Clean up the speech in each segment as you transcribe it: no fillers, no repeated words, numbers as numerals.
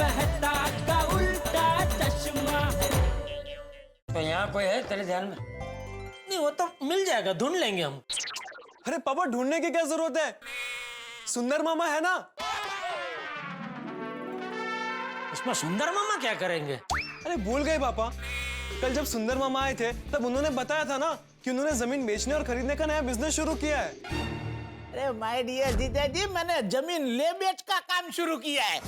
कहता का उल्टा चश्मा। तो यहाँ कोई है तेरे ध्यान में? नहीं, वो तो मिल जाएगा, ढूंढ लेंगे हम। अरे पापा, ढूंढने की क्या जरूरत है? सुंदर मामा है ना। इसमें सुंदर मामा क्या करेंगे? अरे भूल गए पापा, कल जब सुंदर मामा आए थे तब उन्होंने बताया था ना कि उन्होंने जमीन बेचने और खरीदने का नया बिजनेस शुरू किया है। अरे माय डियर जीजाजी, मैंने जमीन ले बेच का काम शुरू किया है।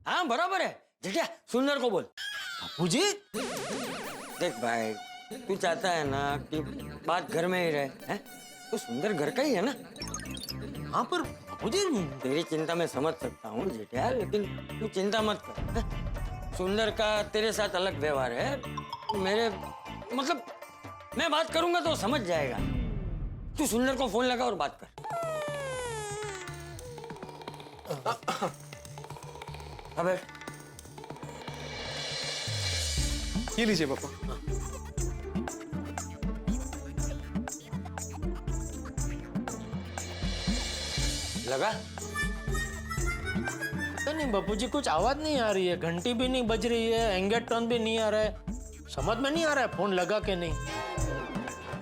हाँ बराबर है। जेठिया सुंदर को बोल। बापूजी, देख भाई, तू चाहता है ना कि बात घर में ही रहे, हैं? तो सुंदर घर का ही है ना। हाँ पर बापूजी, तेरी चिंता मैं समझ सकता हूँ जेठिया, लेकिन तू चिंता मत कर। सुंदर का तेरे साथ अलग व्यवहार है। मेरे मतलब मैं बात करूंगा तो समझ जाएगा। तू सुंदर को फोन लगा और बात कर। अबे ये लीजिए पापा। लगा? पता नहीं बापूजी, कुछ आवाज नहीं आ रही है, घंटी भी नहीं बज रही है, एंगेज टोन भी नहीं आ रहा है, समझ में नहीं आ रहा है फोन लगा के नहीं।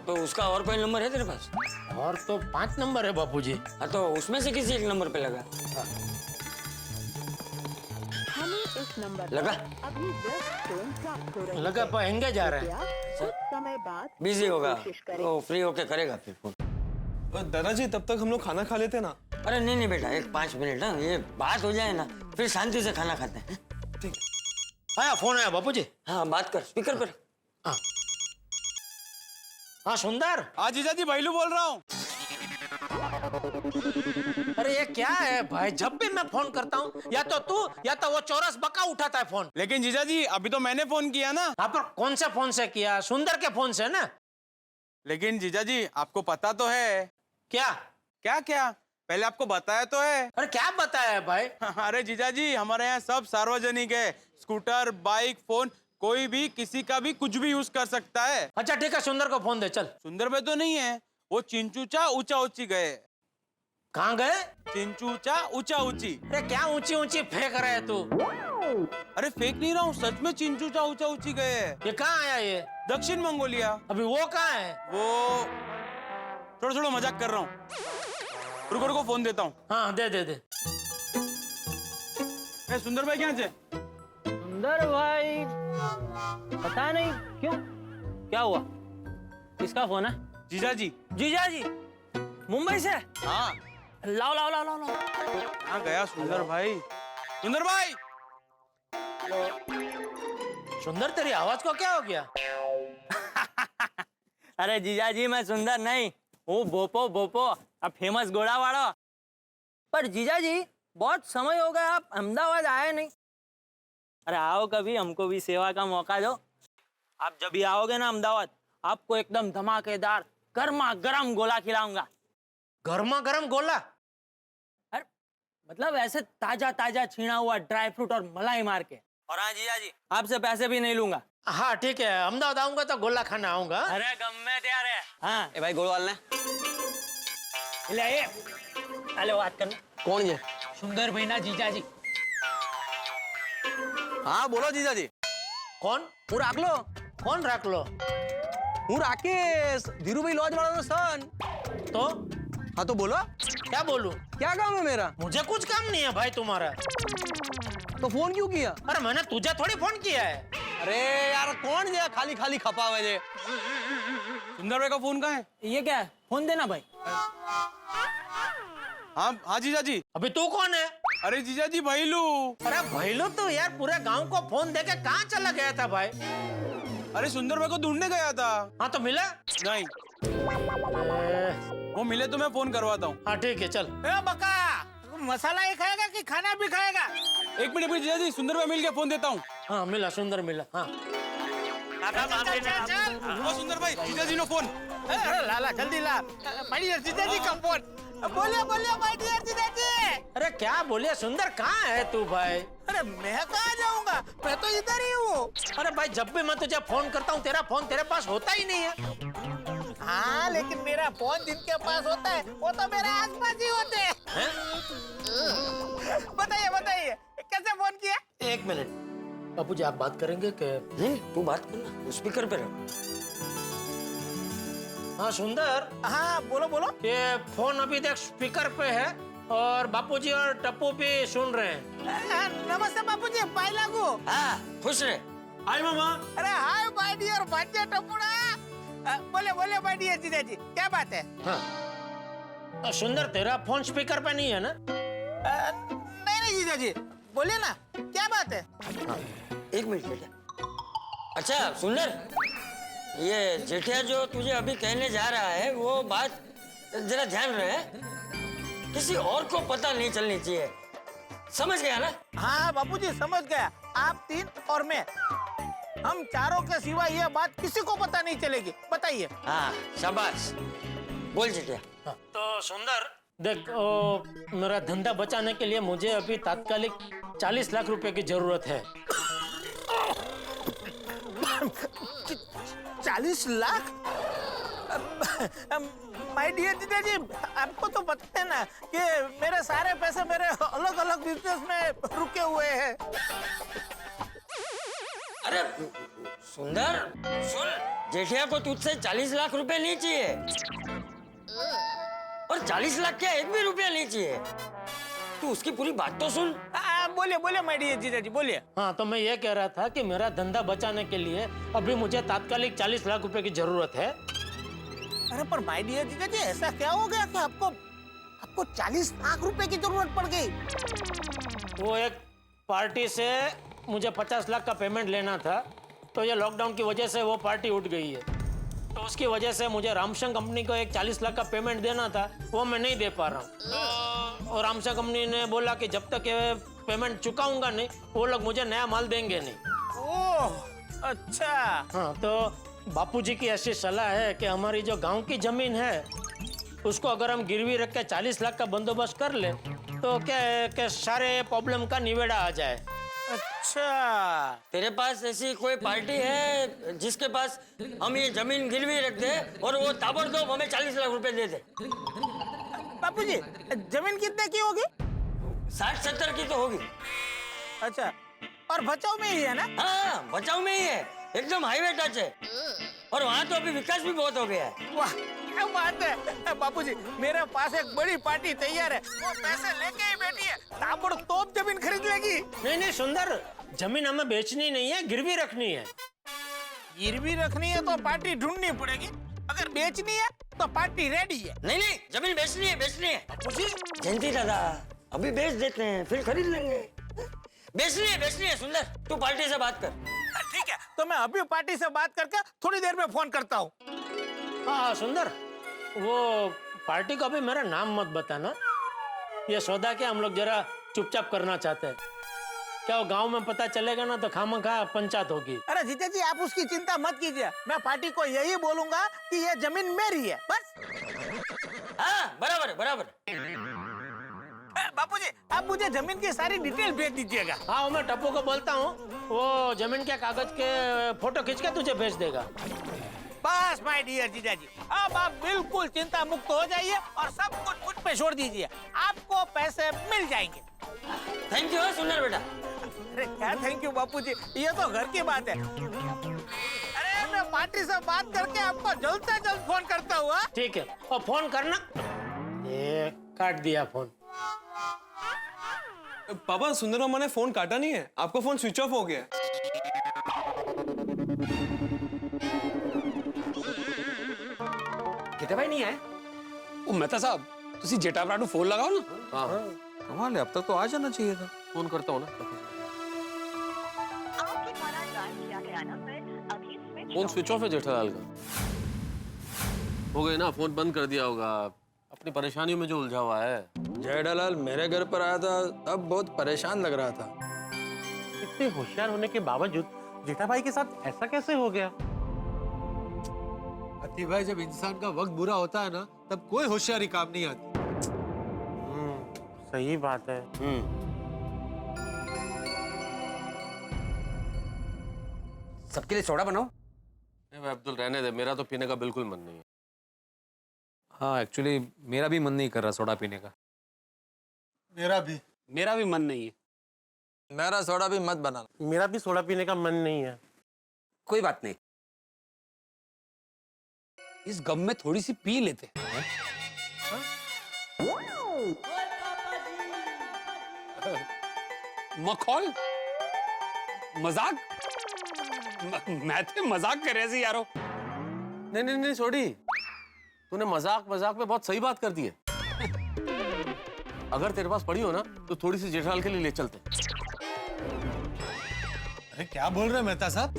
तो उसका और कोई नंबर है तेरे पास? और तो 5 नंबर है बापूजी। हाँ तो उसमें से किसी एक नंबर पे लगा। हमें इस नंबर लगा? अभी व्यस्त फोन प्राप्त हो रही लगा पर एंगेज आ रहा है। कुछ समय बाद बिजी होगा, कोशिश करें। तो फ्री होके करेगा फिर फोन। दादाजी, तब तक हम लोग खाना खा लेते ना। अरे नहीं नहीं बेटा, एक 5 मिनट ना, ये बात हो जाए ना, फिर शांति से खाना खाते हैं। आया फोन, आया बापूजी। हाँ बात कर, स्पीकर पर। हाँ हाँ सुंदर। हाँ जीजाजी, भैलू बोल रहा हूँ। अरे ये क्या है भाई, जब भी मैं फोन करता हूँ या तो तू या तो वो चौरस बका उठाता है फोन। लेकिन जीजाजी अभी तो मैंने फोन किया ना। हाँ पर कौन से फोन से किया? सुंदर के फोन से ना। लेकिन जीजाजी आपको पता तो है। क्या क्या क्या? पहले आपको बताया तो है। अरे क्या बताया है भाई? अरे जीजाजी, हमारे यहाँ सब सार्वजनिक है। स्कूटर, बाइक, फोन, कोई भी किसी का भी कुछ भी यूज कर सकता है। अच्छा ठीक है, सुंदर को फोन दे चल। सुंदर भाई तो नहीं है, वो चिंचूचा ऊंचा ऊंची गए। कहाँ गए? चिंचूचा ऊंचा ऊंची। अरे क्या ऊंची ऊंची फेंक रहा है तू? अरे फेंक नहीं रहा हूँ, सच में चिंचूचा ऊंचा ऊंची गए। ये कहाँ आया ये? दक्षिण मंगोलिया। अभी वो कहाँ है? वो थोड़ा थोड़ा मजाक कर रहा हूँ। रुको रुको, फोन देता हूँ। हाँ दे दे दे। सुंदर भाई क्या है? सुंदर भाई पता नहीं क्यों, क्या हुआ? किसका फोन है? जीजाजी। जीजाजी मुंबई से? हाँ। लाओ लाओ लाओ लाओ लाओ। कहाँ गया सुंदर भाई? सुंदर भाई! सुंदर, तेरी आवाज को क्या हो गया? अरे जीजाजी, मैं सुंदर नहीं हूँ, बोपो बोपो, अब फेमस घोड़ा वाड़ा। पर जीजाजी बहुत समय हो गया, आप अहमदाबाद आए नहीं। अरे आओ कभी, हमको भी सेवा का मौका दो। आप जब भी आओगे ना अहमदाबाद, आपको एकदम धमाकेदार गर्मा गर्म गोला खिलाऊंगा। गर्मा गर्म गोला? अरे मतलब ऐसे ताजा ताजा छीना हुआ ड्राई फ्रूट और मलाई मार के। और हाँ जीजाजी, आपसे पैसे भी नहीं लूंगा। हाँ ठीक है, अहमदाबाद आऊंगा तो गोला खाना आऊंगा। अरे गम में तैयार है। हाँ ए भाई गोल वाल ने ले ये, अरे बात करना। कौन है? सुंदर भाई जीजाजी। हाँ बोलो जीजाजी। कौन? હું રાખલો कौन रख लो? હું રાકેશ ધીરુભાઈ लॉज वाला सन। तो हाँ तो बोलो, क्या बोलूं? क्या काम है मेरा? मुझे कुछ काम नहीं है भाई तुम्हारा। तो फोन क्यों किया? अरे मैंने तुझे थोड़ी फोन किया है। अरे यार कौन जे खाली खाली खपावे जे? सुंदर भाई का फोन कहाँ है? ये क्या है? फोन देना भाई। हाँ हाँ जीजाजी। अभी तू कौन है? अरे जीजाजी भैलू। अरे भैलो तो यार पूरे गांव को फोन देके कहाँ चला गया था भाई? अरे सुंदर भाई को ढूंढने गया था। हाँ तो मिला? नहीं, वो मिले तो मैं फोन करवाता हूँ। हाँ ठीक है चल। ए बका, मसाला ही खाएगा कि खाना भी खाएगा? एक मिनट जीजाजी, सुंदर भाई मिल गया, फोन देता हूँ। हाँ मिला, सुंदर मिला। हाँ वो सुंदर भाई, जीजाजी नो फोन। अरे लाला जल्दी ला, माय डियर जीजाजी का फोन। बोलिए बोलिए माय डियर जीजाजी। अरे क्या बोलिए, सुंदर कहाँ है तू भाई? अरे मैं कहाँ जाऊंगा, मैं तो इधर ही हूँ। अरे भाई जब भी मैं तुझे फोन करता हूँ तेरा फोन तेरे पास होता ही नहीं है। हाँ लेकिन मेरा फोन जिनके पास होता है वो तो मेरे आसपास ही होते हैं। बताइए बताइए कैसे फोन किया? एक मिनट बापूजी, आप बात करेंगे कि? नहीं, तू बात करना, स्पीकर पे रख। हाँ सुंदर, हाँ बोलो बोलो। ये फोन अभी तक स्पीकर पे है और बापूजी और टप्पू भी सुन रहे हैं। नमस्ते बापूजी, पाई लागू। हाँ, खुश रहे। हाय मामा। अरे हाय माय डियर बच्चे टपुड़ा। बोले बोले माय डियर जीजाजी, क्या बात है? हाँ सुंदर, तेरा फोन स्पीकर पे नहीं है ना? नहीं नहीं जीजाजी, बोलिए ना, क्या बात है? एक मिनट बेटा। अच्छा सुंदर, ये जेठिया जो तुझे अभी कहने जा रहा है वो बात जरा ध्यान रहे, किसी और को पता नहीं चलनी चाहिए, समझ गया ना? हाँ बापूजी समझ गया, आप तीन और मैं, हम चारों के सिवा ये बात किसी को पता नहीं चलेगी। बताइए। हाँ शाबाश, बोल जेठिया। तो सुंदर देख, मेरा धंधा बचाने के लिए मुझे अभी तात्कालिक 40 लाख रुपए की जरूरत है। 40 लाख? माय डियर जीजाजी, आपको तो पता है ना कि मेरे सारे पैसे मेरे अलग अलग बिजनेस में रुके हुए हैं। अरे सुंदर सुन, जेठिया को तुझसे 40 लाख रुपए नहीं चाहिए, और 40 लाख क्या, एक भी रुपया नहीं चाहिए। तू उसकी पूरी बात तो सुन। बोलिए बोलिए माय डियर जीजाजी, बोलिए। हाँ तो मैं ये कह रहा था कि मेरा धंधा बचाने के लिए अभी मुझे तात्कालिक 40 लाख रुपए की जरूरत है। अरे पर माय डियर जीजाजी, ऐसा क्या हो गया कि आपको 40 लाख रुपए की जरूरत पड़ गई? वो एक पार्टी से मुझे 50 लाख का पेमेंट लेना था, तो ये लॉकडाउन की वजह से वो पार्टी उठ गई है, तो उसकी वजह से मुझे रामशंकर कंपनी को एक 40 लाख का पेमेंट देना था, वो मैं नहीं दे पा रहा हूँ। और रामशंकर कंपनी ने बोला कि जब तक ये पेमेंट चुकाऊंगा नहीं, वो लोग मुझे नया माल देंगे नहीं। ओह अच्छा। हाँ तो बापूजी की ऐसी सलाह है कि हमारी जो गांव की जमीन है उसको अगर हम गिरवी रख के 40 लाख का बंदोबस्त कर ले तो क्या है कि सारे प्रॉब्लम का निवेड़ा आ जाए। अच्छा, तेरे पास ऐसी कोई पार्टी है जिसके पास हम ये जमीन गिरवी रख दे और वो ताबड़तोड़ हमें 40 लाख रुपए दे दे? बापूजी जमीन कितने की होगी? 60-70 की तो होगी। अच्छा, और बचाव में ही है ना? हाँ बचाव में ही है, एकदम हाईवे टच है, और वहाँ तो अभी विकास भी बहुत हो गया है। वाह क्या बात है बापूजी, मेरे पास एक बड़ी पार्टी तैयार है, वो पैसे लेके ही बैठी है, ताबड़तोड़ जमीन खरीद लेगी। नहीं नहीं सुंदर, जमीन हमें बेचनी नहीं है, गिरवी रखनी है। गिरवी रखनी है तो पार्टी ढूंढनी पड़ेगी, अगर बेचनी है तो पार्टी रेडी है। नहीं नहीं, जमीन बेचनी है, बेचनी है। जयंती दादा, अभी बेच देते हैं फिर खरीद लेंगे। बेचनी है सुंदर, तू पार्टी से बात कर। ठीक है, तो मैं अभी पार्टी से बात करके थोड़ी देर में फोन करता हूँ। हाँ सुंदर, वो पार्टी को अभी मेरा नाम मत बताना, ये सौदा क्या हम लोग जरा चुपचाप करना चाहते हैं, क्या वो गांव में पता चलेगा ना तो खामखा पंचायत होगी। अरे जीजा जी आप उसकी चिंता मत कीजिए, मैं पार्टी को यही बोलूंगा कि ये जमीन मेरी है बस। हाँ बराबर बराबर। बापूजी आप मुझे जमीन की सारी डिटेल भेज दीजिएगा। हाँ मैं टप्पू को बोलता हूँ, वो जमीन के कागज के फोटो खींच के तुझे भेज देगा। बस माय डियर जीजा जी, अब आप बिल्कुल चिंता मुक्त हो जाइए और सब कुछ मुझ पे छोड़ दीजिए, आपको पैसे मिल जाएंगे। थैंक यू सुंदर बेटा। अरे क्या थैंक यू बापूजी, ये तो घर की बात है। अरे मैं पार्टी से बात करके आपको जल्द से जल्द फोन करता हूँ। ठीक है, और फोन करना। ये काट दिया फोन। पापा सुंदर मामा ने फोन काटा नहीं है, आपका फोन स्विच ऑफ हो गया है। कितने भाई नहीं आए? ओ मेहता साहब, तुसी जेटा भरा ਨੂੰ फोन लगाओ ना। हाँ कमाल है, अब तक तो आ जाना चाहिए था। फोन करता हूँ ना। फोन स्विच ऑफ है जेठालाल का। हो गए ना, फोन बंद कर दिया होगा, अपनी परेशानियों में जो उलझा हुआ है। जेठालाल मेरे घर पर आया था तब बहुत परेशान लग रहा था। इतने होशियार होने के बावजूद जेठा भाई के साथ ऐसा कैसे हो गया? अति भाई, जब इंसान का वक्त बुरा होता है ना तब कोई होशियारी काम नहीं आती। सही बात है। सबके लिए सोडा बनाओ। अब्दुल रहने दे, मेरा तो पीने का बिल्कुल मन नहीं है। हाँ एक्चुअली मेरा भी मन नहीं कर रहा सोडा पीने का। मेरा भी मन नहीं है। मेरा सोडा भी मत बनाना। मेरा भी सोडा पीने का मन नहीं है। कोई बात नहीं, इस गम में थोड़ी सी पी लेते हैं। मखौल मजाक मैं तो मजाक कर रहे थे यारो। नहीं नहीं नहीं सोडी, तूने मजाक मजाक में बहुत सही बात कर दी है। अगर तेरे पास पड़ी हो ना तो थोड़ी सी जेठालाल के लिए ले चलते। अरे क्या बोल रहे हैं मेहता साहब?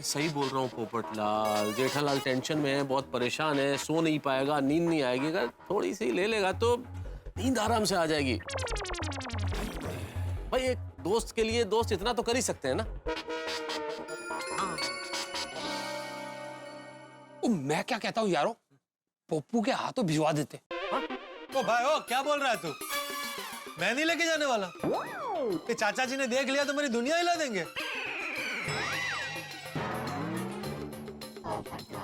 सही बोल रहा हूँ पोपटलाल, जेठालाल टेंशन में है, बहुत परेशान है, सो नहीं पाएगा, नींद नहीं आएगी। अगर थोड़ी सी ले लेगा तो नींद आराम से आ जाएगी। भाई एक दोस्त के लिए दोस्त इतना तो कर ही सकते हैं ना। मैं क्या कहता हूँ यारो, पप्पू के हाथों भिजवा देते। ओ भाई ओ, क्या बोल रहा है तू? मैं नहीं लेके जाने वाला। कि चाचा जी ने देख लिया तो मेरी दुनिया हिला देंगे।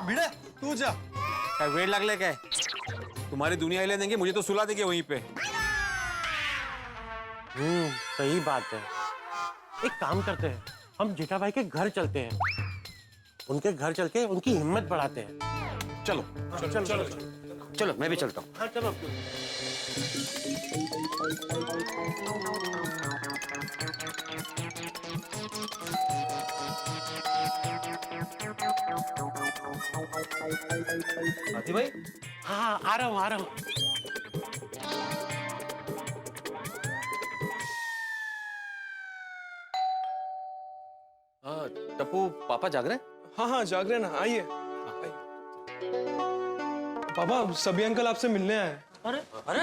भिड़े तू जा। वेट लग ले क्या? तुम्हारी दुनिया हिले देंगे, मुझे तो सुला देंगे वहीं पे। सही बात है। एक काम करते हैं, हम जेठा भाई के घर चलते हैं, उनके घर चल के उनकी हिम्मत बढ़ाते हैं। चलो चलो चलो चलो मैं भी चलता हूँ। हाँ चलो। हाथी भाई, हाँ आ रहा हूँ आ रहा हूँ। हाँ टप्पू, पापा जाग रहे हैं? हाँ हाँ जाग रहे ना, आइए। पापा सभी अंकल आपसे मिलने आए। अरे अरे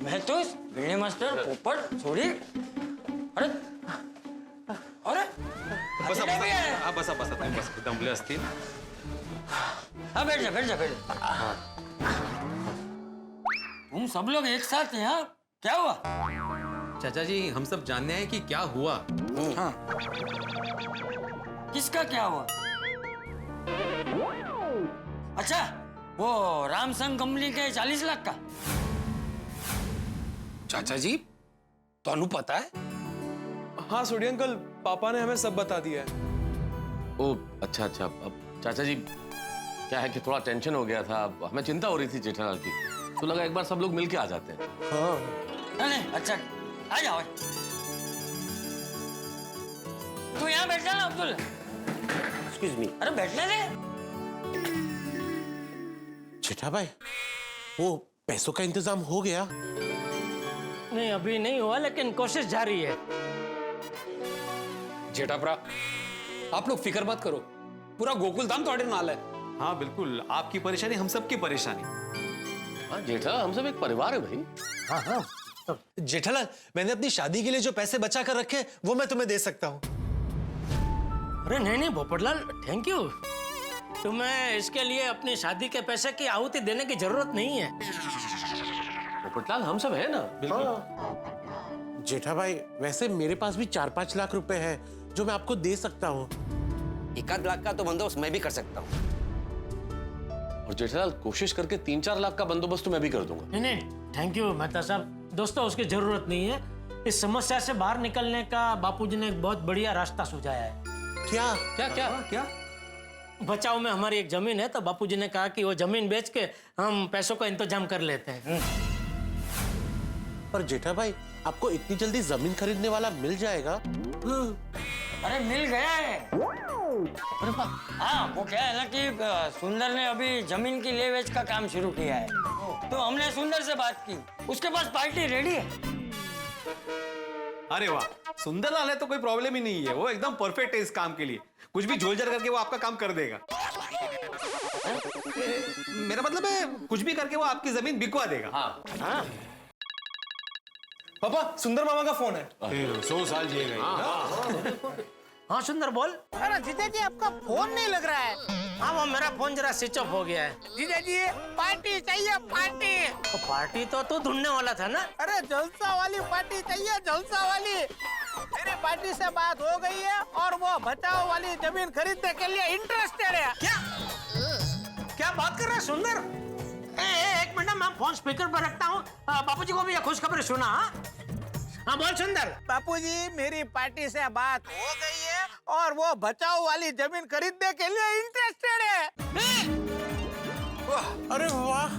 मैं तो भिड़े मास्टर पोपट छोड़ी। अरे अरे बसा दमले असतील। हाँ बैठ जा बैठ जा बैठ जा। तुम सब लोग एक साथ हैं? हाँ क्या हुआ? चाचा जी हम सब जानते हैं कि क्या हुआ। हाँ किसका क्या हुआ? अच्छा वो रामसंग कंपनी के 40 लाख का। चाचा जी तो पता है? हाँ सोडी अंकल, पापा ने हमें सब बता दिया है। ओ अच्छा अच्छा। अब चाचा जी क्या है कि थोड़ा टेंशन हो गया था, हमें चिंता हो रही थी जेठालाल की, तो लगा एक बार सब लोग मिलके आ जाते हैं। हाँ नहीं अच्छा आ जाओ। तू यहाँ बैठ जा ना अब्दुल। Excuse me. अरे बैठने दे। जेठा भाई वो पैसों का इंतजाम हो गया? नहीं अभी नहीं हुआ, लेकिन कोशिश जारी है। जेठापरा आप लोग फिक्र मत करो, पूरा गोकुल धाम ਤੁਹਾਡੇ ਨਾਲ है। हाँ बिल्कुल, आपकी परेशानी हम सबकी परेशानी। हाँ जेठा, हम सब एक परिवार है भाई। हाँ हाँ। जेठालाल, मैंने अपनी शादी के लिए जो पैसे बचा कर रखे वो मैं तुम्हें दे सकता हूँ। अरे नहीं नहीं पोपटलाल, थैंक यू। तुम्हें इसके लिए अपनी शादी के पैसे की आहुति देने की जरूरत नहीं है। पोपटलाल हम सब है ना। बिल्कुल। जेठा भाई वैसे मेरे पास भी 4-5 लाख रुपए हैं जो मैं आपको दे सकता हूँ। 1 लाख का तो बंदोबस्त मैं भी कर सकता हूँ। और जेठालाल कोशिश करके 3-4 लाख का बंदोबस्त तो मैं भी कर दूंगा। नहीं नहीं थैंक यू मेहता साहब। दोस्तों उसकी जरूरत नहीं है। इस समस्या से बाहर निकलने का बापूजी ने एक बहुत बढ़िया रास्ता सुझाया है। क्या क्या क्या क्या? बचाव में हमारी एक जमीन है, तो बापूजी ने कहा कि वो जमीन बेच के हम पैसों का इंतजाम कर लेते हैं। पर जेठा भाई आपको इतनी जल्दी जमीन खरीदने वाला मिल जाएगा? अरे मिल गया है। हाँ वो क्या है ना कि सुंदर ने अभी जमीन की ले बेच का काम शुरू किया है, तो हमने सुंदर से बात की, उसके पास पार्टी रेडी है। अरे वाह, सुंदरलाल है तो कोई प्रॉब्लम ही नहीं है, वो एकदम परफेक्ट है इस काम के लिए। कुछ भी जोल जल करके वो आपका काम कर देगा। मेरा मतलब है कुछ भी करके वो आपकी जमीन बिकवा देगा। हाँ पापा सुंदर मामा का फोन है। 100 साल जिएगा। हाँ सुंदर बोल। अरे जीजा जी आपका फोन नहीं लग रहा है। हाँ वो मेरा फोन जरा स्विच ऑफ हो गया है। जीजा जी पार्टी चाहिए, पार्टी। तो पार्टी तो तू ढूंढने वाला था ना। अरे जलसा वाली पार्टी चाहिए, जलसा वाली। मेरी पार्टी से बात हो गई है और वो बचाव वाली जमीन खरीदने के लिए इंटरेस्टेड है। क्या बात कर रहा है सुंदर? एक मिनट मैं फोन स्पीकर पर रखता हूँ। बापूजी को भी ये खुशखबरी सुना। हाँ बोल सुंदर। बापूजी मेरी पार्टी से बात हो गई है और वो बचाओ वाली जमीन खरीदने के लिए इंटरेस्टेड है। अरे वाह,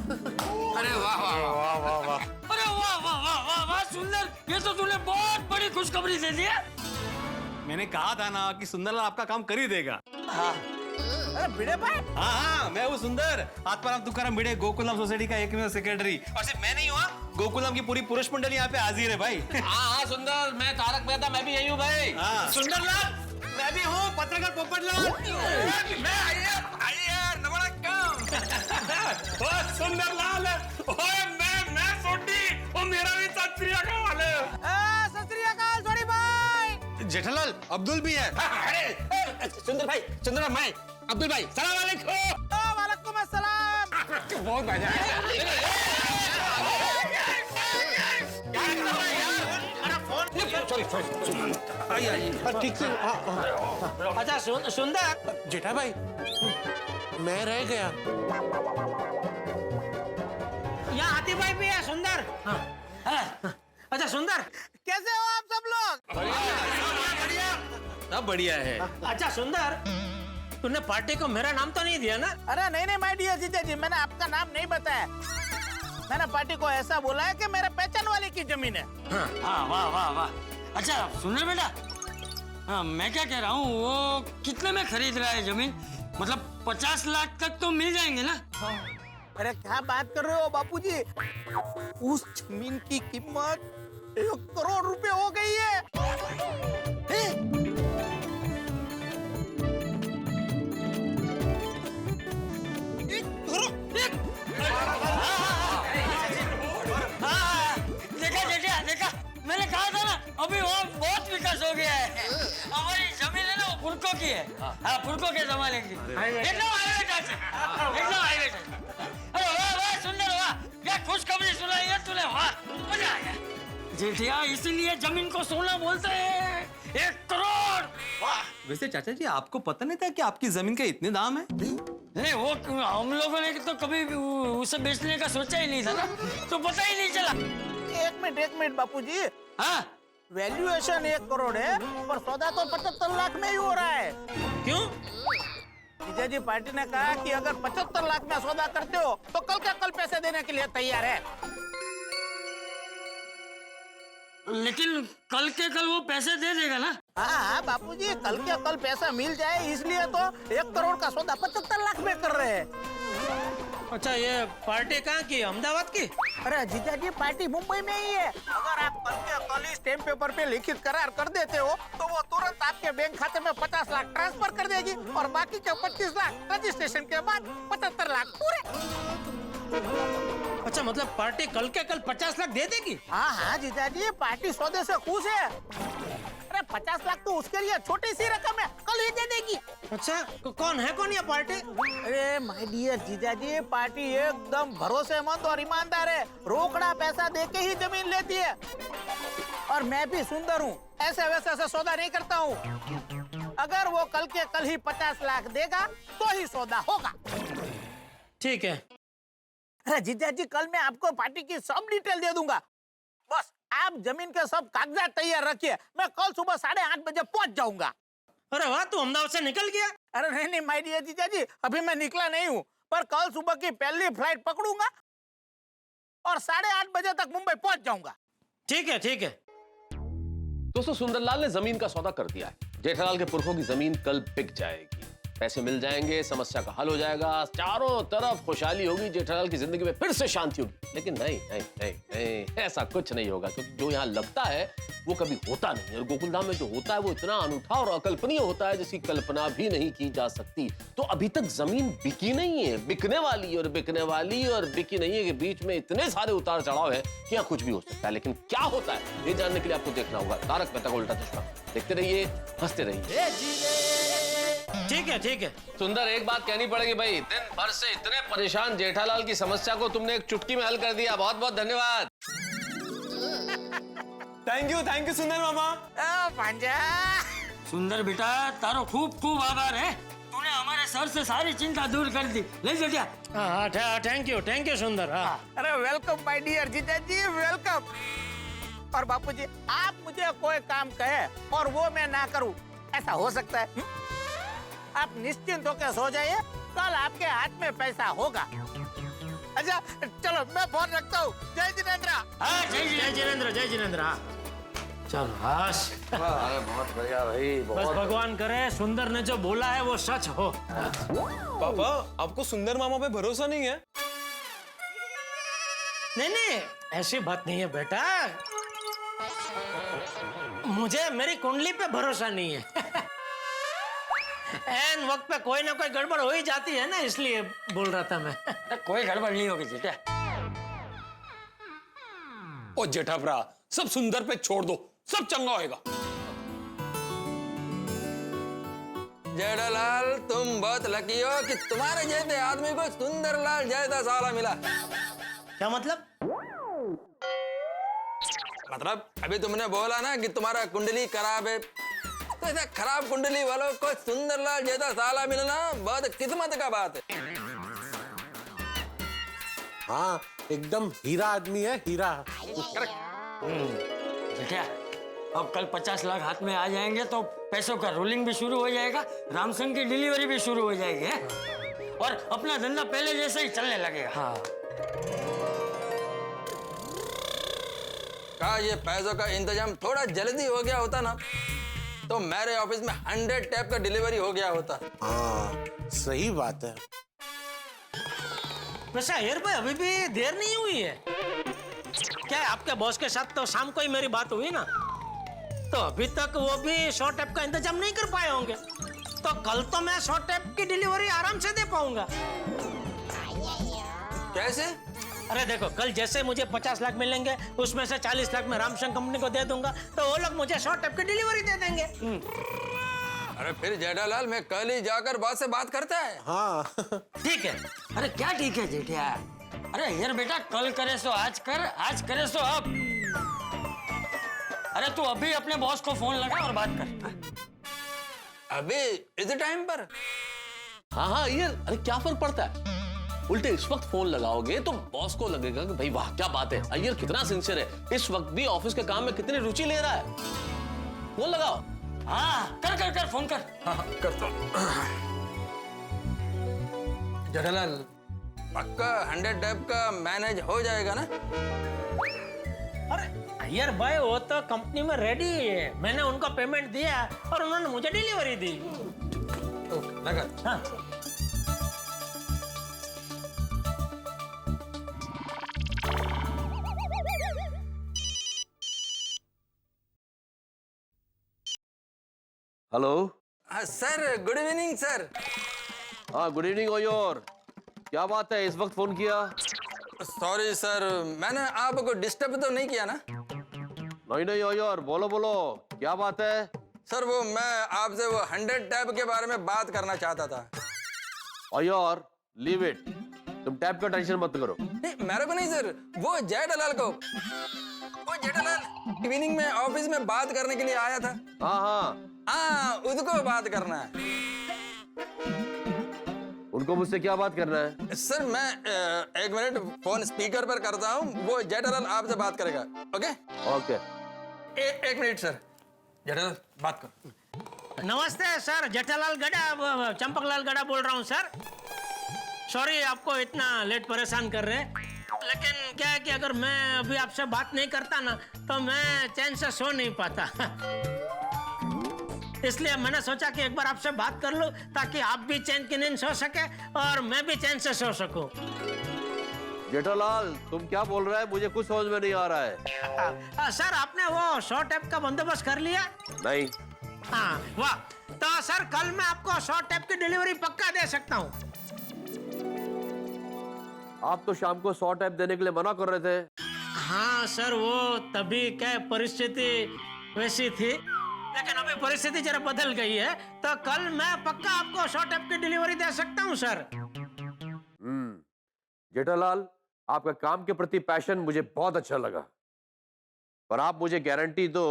अरे वाह वाह वाह वाह वाह वाह, अरे वाह वाह वाह वाह वाह सुंदर, ये तो तूने बहुत बड़ी खुशखबरी दे दी है। मैंने कहा था ना कि सुंदरलाल आपका काम कर ही देगा। अरे भिड़े भाई, हाँ हाँ, मैं हूँ सुंदर, आत्माराम तुकाराम भिड़े, गोकुलम सोसाइटी का एकमेव सेक्रेटरी। और सिर्फ मैं नहीं हुआ, गोकुलम की पूरी पुरुष मंडली यहाँ पे हाजिर है भाई। हाँ सुंदर, मैं तारक मेहता, मैं भी यही हूँ भाई। हाँ। सुंदरलाल, मैं भी हूँ पत्रकार पोपटलाल। मैं आइए नबड़ा काम। ओ सुंदरलाल, ओए मैं सोटी, ओ मेरा भी सत श्री अकाल है। सत श्री अकाल छोड़ी भाई। जेठालाल, अब्दुल भी है। अरे सुंदर भाई, सुंदर भाई, अब्दुल भाई, सलाम अलैकुम। वालेकुम अस्सलाम। बहुत मजा आया। ठीक से। अच्छा सुंदर, जेठा भाई, मैं रह गया। यहाँ हाथी भाई भी है सुंदर। अच्छा सुंदर, कैसे हो आप सब लोग? सब बढ़िया है। अच्छा सुंदर, तूने पार्टी को मेरा नाम तो नहीं दिया ना? अरे नहीं नहीं माय डियर जीजा जी, मैंने आपका नाम नहीं बताया। मैंने पार्टी को ऐसा बोला है कि मेरे पहचान वाले की जमीन है। हाँ वाह वाह वाह। अच्छा सुंदर बेटा, हाँ मैं क्या कह रहा हूँ, वो कितने में खरीद रहा है जमीन? मतलब 50 लाख तक तो मिल जाएंगे ना? अरे क्या बात कर रहे हो बापूजी, उस जमीन की कीमत 1 करोड़ रुपए हो गई है। देखा, मैंने कहा था ना, अभी वहाँ बहुत विकास हो गया है। हमारी जमीन है ना, वो पुरखों की है। हाँ पुरखों के जमाने की। एकदम हाईवे टच है, एकदम हाईवे टच। अरे वाह वाह सुंदर वाह, क्या खुशखबरी सुनाई है तूने, वाह मजा आ गया। जेठिया, इसीलिए जमीन को सोना बोलते हैं। 1 करोड़। वाह। वैसे चाचा जी, आपको पता नहीं था कि आपकी जमीन के इतने दाम है? नहीं, वो हम लोगों ने तो कभी उसे बेचने का सोचा ही नहीं था ना, तो पता ही नहीं चला। एक मिनट बापूजी, हाँ वैल्यूएशन 1 करोड़ है, पर सौदा तो 75 लाख में ही हो रहा है। क्यों? जीजा जी पार्टी ने कहा कि अगर 75 लाख में सौदा करते हो तो कल का कल पैसे देने के लिए तैयार है। लेकिन कल के कल वो पैसे दे देगा ना? हाँ बापूजी, कल के कल पैसा मिल जाए इसलिए तो 1 करोड़ का सौदा 75 लाख में कर रहे हैं। अच्छा ये पार्टी कहाँ की, अहमदाबाद की? अरे जीजा जी पार्टी मुंबई में ही है। अगर आप कल के कल ही स्टैम्प पेपर पे लिखित करार कर देते हो तो वो तुरंत आपके बैंक खाते में 50 लाख ट्रांसफर कर देगी और बाकी के 25 लाख रजिस्ट्रेशन के बाद 75 लाख पूरे। अच्छा मतलब पार्टी कल के कल 50 लाख दे देगी? हाँ जीजा जी, पार्टी सौदे से खुश है। अरे 50 लाख तो उसके लिए छोटी सी रकम है, कल ही दे देगी। अच्छा कौन है ये पार्टी? अरे माय डियर जीजा जी, पार्टी एकदम भरोसेमंद और ईमानदार है, रोकड़ा पैसा देके ही जमीन लेती है। और मैं भी सुंदर हूँ, ऐसे वैसे से सौदा नहीं करता हूँ। अगर वो कल के कल ही 50 लाख देगा तो ही सौदा होगा। ठीक है। अरे जीजा जी, कल मैं आपको पार्टी की सब डिटेल दे दूंगा। बस आप जमीन के सब कागजात तैयार रखिए, मैं कल सुबह 8:30 बजे पहुंच जाऊंगा। अरे वाह, तू अहमदाबाद से निकल गया? अरे नहीं माय डियर जीजा जी, अभी मैं निकला नहीं हूँ, पर कल सुबह की पहली फ्लाइट पकड़ूंगा और 8:30 बजे तक मुंबई पहुंच जाऊंगा। ठीक है ठीक है। दोस्तों सुंदरलाल ने जमीन का सौदा कर दिया है। जेठालाल के पुरखों की जमीन कल बिक जाएगी, पैसे मिल जाएंगे, समस्या का हल हो जाएगा, चारों तरफ खुशहाली होगी, जेठालाल की जिंदगी में फिर से शांति होगी। लेकिन नहीं नहीं नहीं नहीं, ऐसा कुछ नहीं होगा, क्योंकि जो यहाँ लगता है वो कभी होता नहीं। और गोकुलधाम में जो होता है वो इतना अनूठा और अकल्पनीय होता है जिसकी कल्पना भी नहीं की जा सकती। तो अभी तक जमीन बिकी नहीं है, बिकने वाली और बिकने वाली और बिकी नहीं है के बीच में इतने सारे उतार चढ़ाव है कि यहाँ कुछ भी हो सकता है। लेकिन क्या होता है ये जानने के लिए आपको देखना होगा तारक मेहता का उल्टा चश्मा। देखते रहिए, हंसते रहिए। ठीक है ठीक है। सुंदर, एक बात कहनी पड़ेगी भाई, दिन भर से इतने परेशान जेठालाल की समस्या को तुमने एक चुटकी में हल कर दिया, बहुत बहुत धन्यवाद। थैंक यू सुंदर मामा। भांजा सुंदर बेटा, तारो खूब खूब आभार है, तूने हमारे सर से सारी चिंता दूर कर दी। ले जेठिया। हाँ थैंक यू सुंदर। हाँ अरे वेलकम माय डियर जीजा जी, वेलकम। और बापूजी आप मुझे कोई काम कहे और वो मैं ना करूं, ऐसा हो सकता है? आप निश्चिंत होकर सो जाइए, कल आपके हाथ में पैसा होगा। अच्छा चलो मैं फोन रखता हूँ। जय जिनेंद्र। जय जिनेंद्र, जय जिनेंद्र। हाँ चलो हाश। अरे बहुत बढ़िया भाई, बस भगवान करे सुंदर ने जो बोला है वो सच हो। पापा आपको सुंदर मामा पे भरोसा नहीं है? नहीं ऐसी बात नहीं है बेटा, मुझे मेरी कुंडली पे भरोसा नहीं है। एन वक्त पे कोई ना कोई गड़बड़ हो ही जाती है ना, इसलिए बोल रहा था मैं। कोई गड़बड़ नहीं होगी जेठा। ओ जेठाभरा, सब सुंदर पे छोड़ दो, सब चंगा होएगा। जेठालाल तुम बहुत लकी हो कि तुम्हारे जैसे आदमी को सुंदरलाल जैसा साला मिला। क्या मतलब? मतलब अभी तुमने बोला ना कि तुम्हारा कुंडली खराब है, तो ऐसा खराब कुंडली वालों को सुंदरलाल जैसा साला मिलना बहुत किस्मत का बात है। हाँ एकदम हीरा आदमी है, हीरा। जेठा अब कल 50 लाख हाथ में आ जाएंगे तो पैसों का रोलिंग भी शुरू हो जाएगा, रामसंग की डिलीवरी भी शुरू हो जाएगी है? और अपना धंधा पहले जैसे ही चलने लगेगा। हाँ कहा ये पैसों का इंतजाम थोड़ा जल्दी हो गया होता ना, तो मेरे ऑफिस में 100 टैप का डिलीवरी हो गया होता। हाँ सही बात है। वैसे अय्यर भाई अभी भी देर नहीं हुई है क्या? आपके बॉस के साथ तो शाम को ही मेरी बात हुई ना, तो अभी तक वो भी शॉर्ट टैप का इंतजाम नहीं कर पाए होंगे, तो कल तो मैं शॉर्ट टैप की डिलीवरी आराम से दे पाऊंगा। कैसे? अरे देखो कल जैसे मुझे 50 लाख मिलेंगे, उसमें से 40 लाख मैं रामशंकर कंपनी को दे दूंगा, तो वो लोग मुझे शॉर्ट टैप की डिलीवरी दे देंगे। अरे फिर जेठालाल मैं कल ही जाकर बॉस से बात करता है। हाँ ठीक है। अरे क्या ठीक है जेठिया? अरे यार बेटा कल करे सो आज कर, आज करे सो अब। अरे तू अभी अपने बॉस को फोन लगा और बात कर। अभी इस टाइम पर? हाँ ये अरे क्या फर्क पड़ता है, उल्टे इस वक्त फोन लगाओगे तो बॉस को लगेगा कि भाई वाह क्या बात है, अय्यर कितना सिंसियर है, इस वक्त भी ऑफिस के काम में कितनी रुचि ले रहा है। फोन लगाओ। हाँ कर फोन कर। हाँ करता हूँ। जेठालाल पक्का 100 टैप का मैनेज हो जाएगा ना? अरे अय्यर भाई वो तो कंपनी में रेडी है, मैंने उनको पेमेंट दिया और उन्होंने मुझे डिलीवरी दी। लगा। हाँ hello sir, good evening sir. हाँ गुड इवनिंग अय्यर, क्या बात है इस वक्त फोन किया? सॉरी सर, मैंने आपको डिस्टर्ब तो नहीं किया ना? नहीं अय्यर, बोलो बोलो क्या बात है? सर वो मैं आपसे वो 100 टैप के बारे में बात करना चाहता था। अय्यर लीव इट, तुम टैप का टेंशन मत करो। नहीं मेरे को नहीं सर, वो जेठालाल को। वो जेठालाल इवनिंग में ऑफिस में बात करने के लिए आया था। हाँ उसको बात करना है। उनको मुझसे क्या बात करना है? सर मैं 1 मिनट फोन स्पीकर पर करता हूँ, वो जेठालाल आपसे बात करेगा। Okay okay 1 minute sir. Jethalal बात कर। नमस्ते सर, जेठालाल गड़ा, चंपकलाल गड़ा बोल रहा हूँ सर। सॉरी आपको इतना लेट परेशान कर रहे हैं, लेकिन क्या है कि अगर मैं अभी आपसे बात नहीं करता ना तो मैं चैन से सो नहीं पाता। इसलिए मैंने सोचा कि एक बार आपसे बात कर लूं ताकि आप भी चैन की नींद सो सके और मैं भी चैन से सो सकूं। जेठालाल तुम क्या बोल रहा है, मुझे कुछ समझ में नहीं आ रहा है। सर आपने वो शॉर्ट टैप का बंदोबस्त कर लिया? नहीं। हाँ वाह, तो सर कल मैं आपको शॉर्ट टैप की डिलीवरी पक्का दे सकता हूँ। आप तो शाम को 100 टैप देने के लिए मना कर रहे थे। हाँ सर वो तभी क्या परिस्थिति वैसी थी, लेकिन अभी परिस्थिति जरा बदल गई है, तो कल मैं पक्का आपको शॉर्ट टैप की डिलीवरी दे सकता हूँ सर। जेठालाल आपका काम के प्रति पैशन मुझे बहुत अच्छा लगा, पर आप मुझे गारंटी दो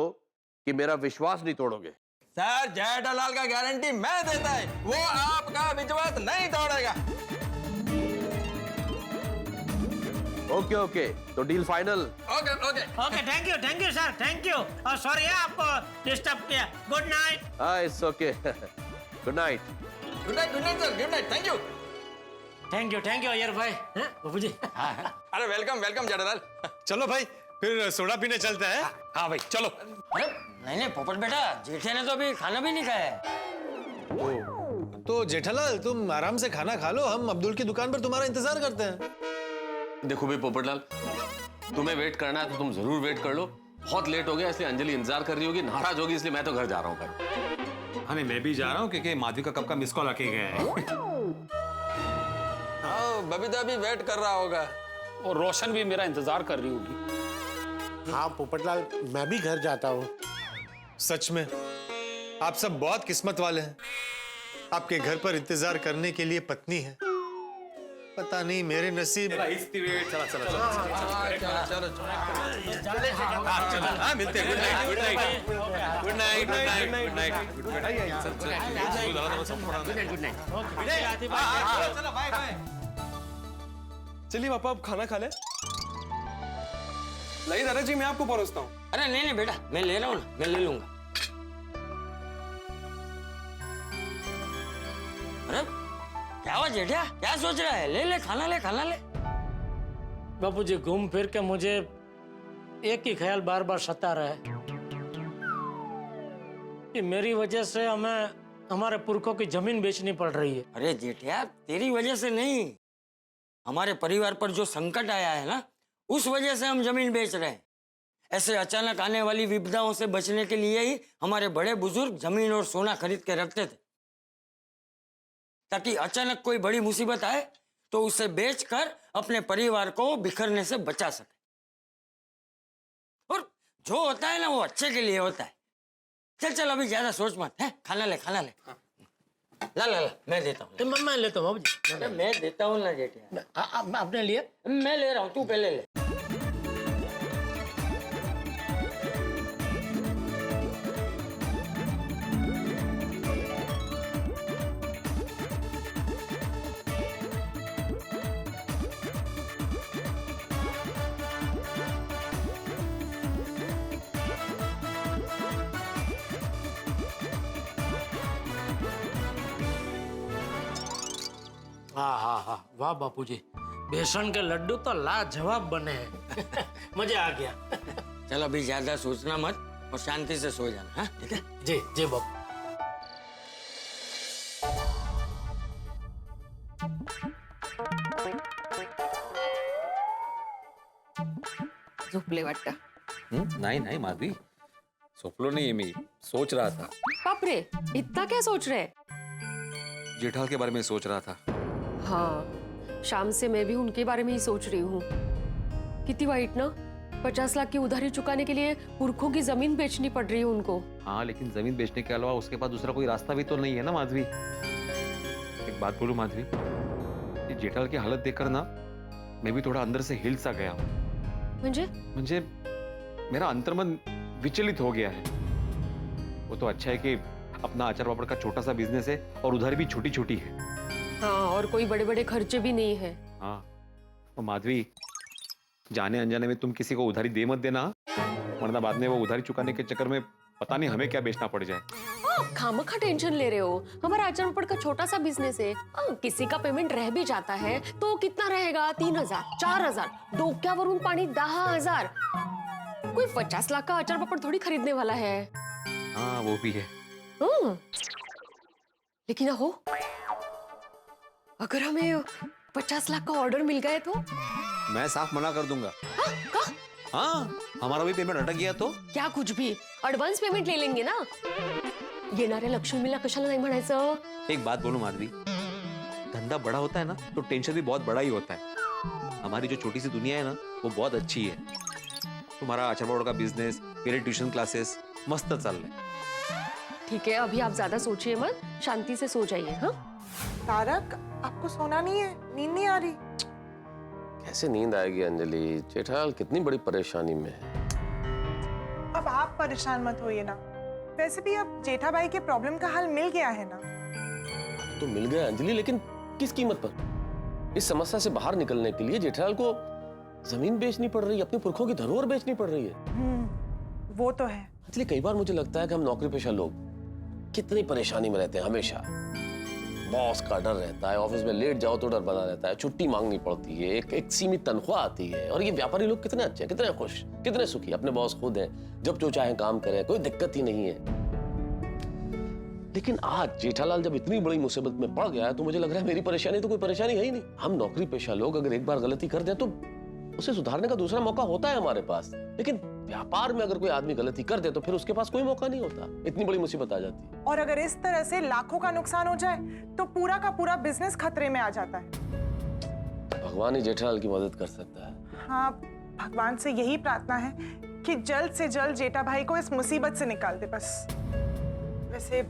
कि मेरा विश्वास नहीं तोड़ोगे। सर जेठालाल का गारंटी मैं देता है, वो आपका विश्वास नहीं तोड़ेगा। ओके ओके, तो deal final. Okay okay okay, thank you sir, thank you. और सॉरी आपको डिस्टर्ब किया। Good night. It's okay. Good night. Good night sir, good night, thank you Iyer भाई। बाबू जी। अरे वेलकम वेलकम जेठालाल। चलो भाई फिर सोडा पीने चलते हैं। हाँ भाई चलो। अरे नहीं पोपट बेटा, जेठे ने तो अभी खाना भी नहीं खाया है। तो जेठालाल तुम आराम से खाना खा लो, हम अब्दुल की दुकान पर तुम्हारा इंतजार करते हैं। देखो भाई पोपटलाल, तुम्हें वेट करना है तो तुम जरूर वेट कर लो। बहुत लेट हो गया इसलिए अंजलि इंतजार कर रही होगी, नाराज होगी, इसलिए मैं तो घर जा रहा हूँ फिर। हाँ नहीं, मैं भी जा रहा हूँ क्योंकि माधवी का कब का मिस कॉल आके गया है। हाँ बबीता भी वेट कर रहा होगा और रोशन भी मेरा इंतजार कर रही होगी। हाँ पोपटलाल, मैं भी घर जाता हूँ। सच में आप सब बहुत किस्मत वाले हैं, आपके घर पर इंतजार करने के लिए पत्नी है। पता नहीं मेरे नसीब। चला चला चला चलो हाँ मिलते हैं। Good night good night good night good night good night. चलो बाय बाय। चलिए पापा अब खाना खा ले। नहीं दादाजी मैं आपको परोसता हूँ। अरे नहीं नहीं बेटा, मैं ले रहा हूँ ना, मैं ले लूंगा। अरे क्या हुआ जेठा, क्या सोच रहा है? ले ले खाना ले, खाना ले। बाबूजी घूम फिर के मुझे एक ही ख्याल बार बार सता रहा है कि मेरी वजह से हमें हमारे पुरखों की जमीन बेचनी पड़ रही है। अरे जेठिया, तेरी वजह से नहीं, हमारे परिवार पर जो संकट आया है ना, उस वजह से हम जमीन बेच रहे हैं। ऐसे अचानक आने वाली विपदाओं से बचने के लिए ही हमारे बड़े बुजुर्ग जमीन और सोना खरीद के रखते थे, ताकि अचानक कोई बड़ी मुसीबत आए तो उसे बेचकर अपने परिवार को बिखरने से बचा सके। और जो होता है ना वो अच्छे के लिए होता है। चल चल अभी ज्यादा सोच मत, है खाना ले, खाना ले। ला ला ला, मैं देता हूँ। मैं लेता हूँ बाबूजी। अरे मैं देता हूँ ना जेठिया। आपने लिया? मैं ले रहा हूँ, तू पहले ले। हाँ, वाह बापूजी, बेसन के लड्डू तो लाजवाब बने हैं। मजा आ गया। चल अभी ज्यादा सोचना मत और शांति से सो जाना, हाँ ठीक है? जी जी बापू। झोपले वाटतं. नाही नाही माधवी, झोपलो नहीं मी, सोच रहा था। बाप रे, इतना क्या सोच रहे? जेठाल के बारे में सोच रहा था। हाँ, शाम से मैं भी उनके बारे में ही सोच रही हूँ। कितनी वाइट ना, 50 लाख की उधारी चुकाने के लिए पुरखों की जमीन बेचनी पड़ रही है उनको। हाँ लेकिन जमीन बेचने के अलावा उसके पास दूसरा कोई रास्ता भी तो नहीं है ना माधवी। एक बात बोलूं माधवी, ये जेठाल की हालत देखकर ना मैं भी थोड़ा अंदर से हिल सा गया हूँ। म्हणजे मेरा अंतर्मन विचलित हो गया है। वो तो अच्छा है कि अपना अचार पापड़ का छोटा सा बिजनेस है और उधारी भी छोटी छोटी है। हाँ, और कोई बड़े बड़े खर्चे भी नहीं है। हाँ तो माधवी, जाने अनजाने में तुम किसी को उधारी दे मत देना, वरना बाद में वो उधारी चुकाने के चक्कर में पता नहीं हमें क्या बेचना पड़ जाए। खामखा टेंशन ले रहे हो, हमारा अचार पापड़ का छोटा सा बिजनेस है। किसी का पेमेंट रह भी जाता है तो कितना रहेगा? 3000, 4000, डोक्यावरून पाणी 10,000। कोई 50 लाख का अचार पापड़ थोड़ी खरीदने वाला है। हाँ वो भी है। लेकिन हो, अगर हमें 50 लाख का ऑर्डर मिल गए तो? मैं साफ मना कर दूंगा। हाँ, हमारा भी पेमेंट अटक गया तो? क्या कुछ भी, एडवांस पेमेंट ले लेंगे ना। येणाऱ्या लक्ष्मीला कशाला नाही म्हणायचं? एक बात बोलूं माधवी, धंधा बड़ा होता है ना तो टेंशन भी बहुत बड़ा ही होता है। हमारी जो छोटी सी दुनिया है ना वो बहुत अच्छी है। तुम्हारा अचार पापड़ का बिजनेस, मेरे ट्यूशन क्लासेस मस्त चल रहे। ठीक है, अभी आप ज्यादा सोचिए मत, शांति से सो जाइए। हाँ तारक, आपको सोना नहीं है? नींद नहीं आ रही? कैसे नींद आएगी अंजलि? जेठालाल कितनी बड़ी परेशानी में है। अब आप परेशान मत होइए ना। वैसे भी अब जेठा भाई के प्रॉब्लम का हल मिल गया है ना। तो मिल गया अंजलि, लेकिन किस कीमत पर? इस समस्या से बाहर निकलने के लिए जेठालाल को जमीन बेचनी पड़ रही है, अपने पुरखों की धरोहर बेचनी पड़ रही है। वो तो है। इसलिए कई बार मुझे लगता है कि हम नौकरी पेशा लोग कितनी परेशानी में रहते हैं। हमेशा बॉस का डर रहता है, ऑफिस में लेट जाओ तो डर बना रहता है, छुट्टी मांगनी पड़ती है, एक सीमित तनख्वाह आती है। और ये व्यापारी लोग कितने अच्छे हैं, कितने खुश, कितने सुखी, अपने बॉस खुद हैं, जब जो चाहे काम करें, कोई दिक्कत ही नहीं है। लेकिन आज जेठालाल जब इतनी बड़ी मुसीबत में पड़ गया है तो मुझे लग रहा है मेरी परेशानी तो कोई परेशानी है ही नहीं। हम नौकरी पेशा लोग अगर एक बार गलती कर दें तो उसे सुधारने का दूसरा मौका होता है हमारे पास। लेकिन व्यापार में अगर कोई आदमी गलती कर दे तो फिर उसके पास कोई मौका नहीं होता, इतनी बड़ी मुसीबत आ जाती है। और अगर इस तरह से लाखों का नुकसान हो जाए तो पूरा का पूरा बिजनेस खतरे में आ जाता है। भगवान ही जेठालाल की मदद कर सकता है। हाँ, भगवान से यही प्रार्थना है कि जल्द से जल्द जेठा भाई को इस मुसीबत से निकाल दे बस। वैसे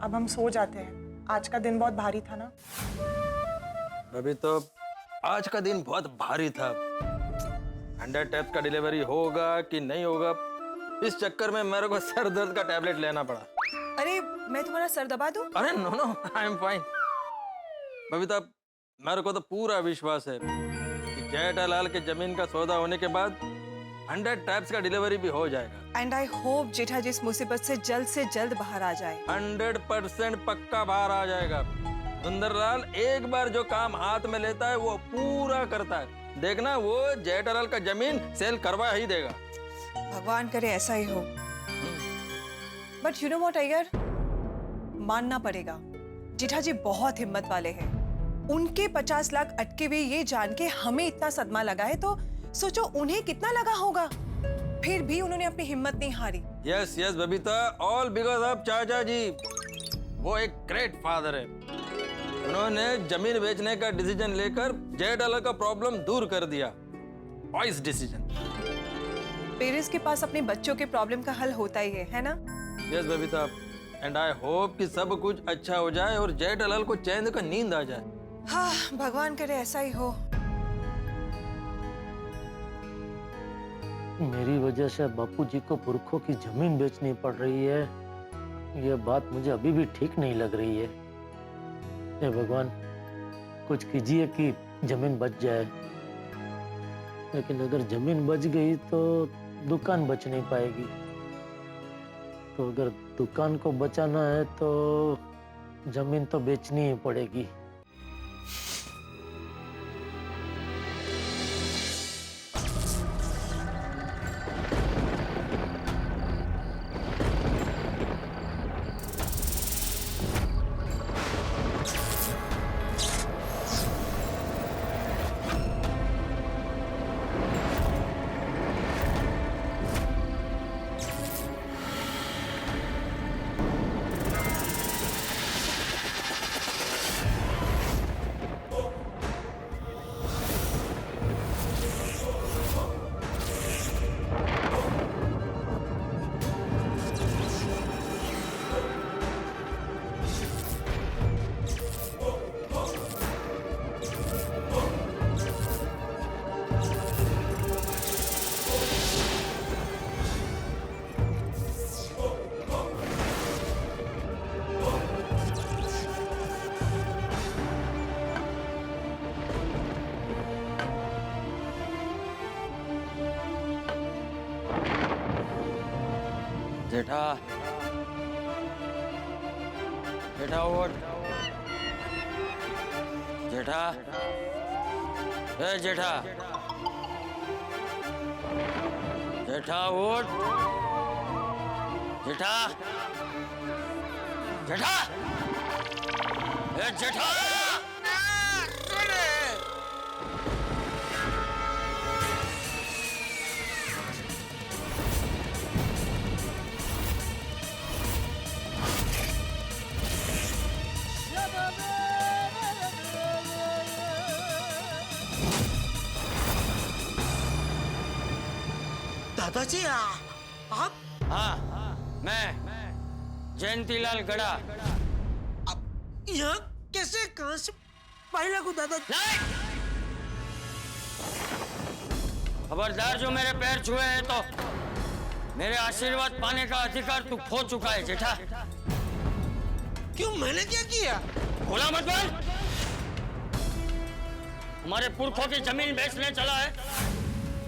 अब हम सो जाते हैं, आज का दिन बहुत भारी था ना। अभी तो आज का दिन बहुत भारी था। 100 टैब्स का डिलीवरी होगा कि नहीं होगा, इस चक्कर में मेरे को सर दर्द का टैबलेट लेना पड़ा। अरे मैं तुम्हारा सर दबा दूं? अरे no I am fine Babita, मेरे को तो पूरा विश्वास है कि जेठालाल के जमीन का सौदा होने के बाद 100 टैब्स का डिलीवरी भी हो जाएगा। एंड आई होप जेठा जी इस मुसीबत से जल्द बाहर आ जाए। 100% पक्का बाहर आ जाएगा। सुंदरलाल एक बार जो काम हाथ में लेता है वो पूरा करता है। देखना वो जेठालाल का जमीन सेल करवा ही देगा। भगवान करे ऐसा ही हो। But you know what Iyer, मानना पड़ेगा जेठा जी बहुत हिम्मत वाले हैं। उनके 50 लाख अटके हुए ये जान के हमें इतना सदमा लगा है तो सोचो उन्हें कितना लगा होगा। फिर भी उन्होंने अपनी हिम्मत नहीं हारी। Yes yes Babita, all because of चाचा जी। वो एक ग्रेट फादर है। उन्होंने जमीन बेचने का डिसीजन लेकर जेठालाल का प्रॉब्लम दूर कर दिया। Voice decision. पेरेंट्स के पास अपने बच्चों के प्रॉब्लम का हल होता ही है ना? Yes Babita, and I hope कि सब कुछ अच्छा हो जाए और जेठालाल को चैन का नींद आ जाए। हाँ, भगवान करे ऐसा ही हो। मेरी वजह से बापूजी को पुरखों की जमीन बेचनी पड़ रही है, ये बात मुझे अभी भी ठीक नहीं लग रही है। हे भगवान, कुछ कीजिए कि जमीन बच जाए। लेकिन अगर जमीन बच गई तो दुकान बच नहीं पाएगी। तो अगर दुकान को बचाना है तो जमीन तो बेचनी ही पड़ेगी। जेठा, जेठा उठ। जेठा, ए जेठा, जेठा उठ। जेठा, जेठा, ए जेठा। दादाजी आप? हाँ, मैं जयंतीलाल गड़ा। यहाँ कैसे, कहाँ से पाई लागू दादाजी? खबरदार, जो मेरे पैर छुए हैं तो मेरे आशीर्वाद पाने का अधिकार तू खो चुका है जेठा। क्यों, मैंने क्या किया? बोला मत बोल। हमारे पुरखों की जमीन बेचने चला है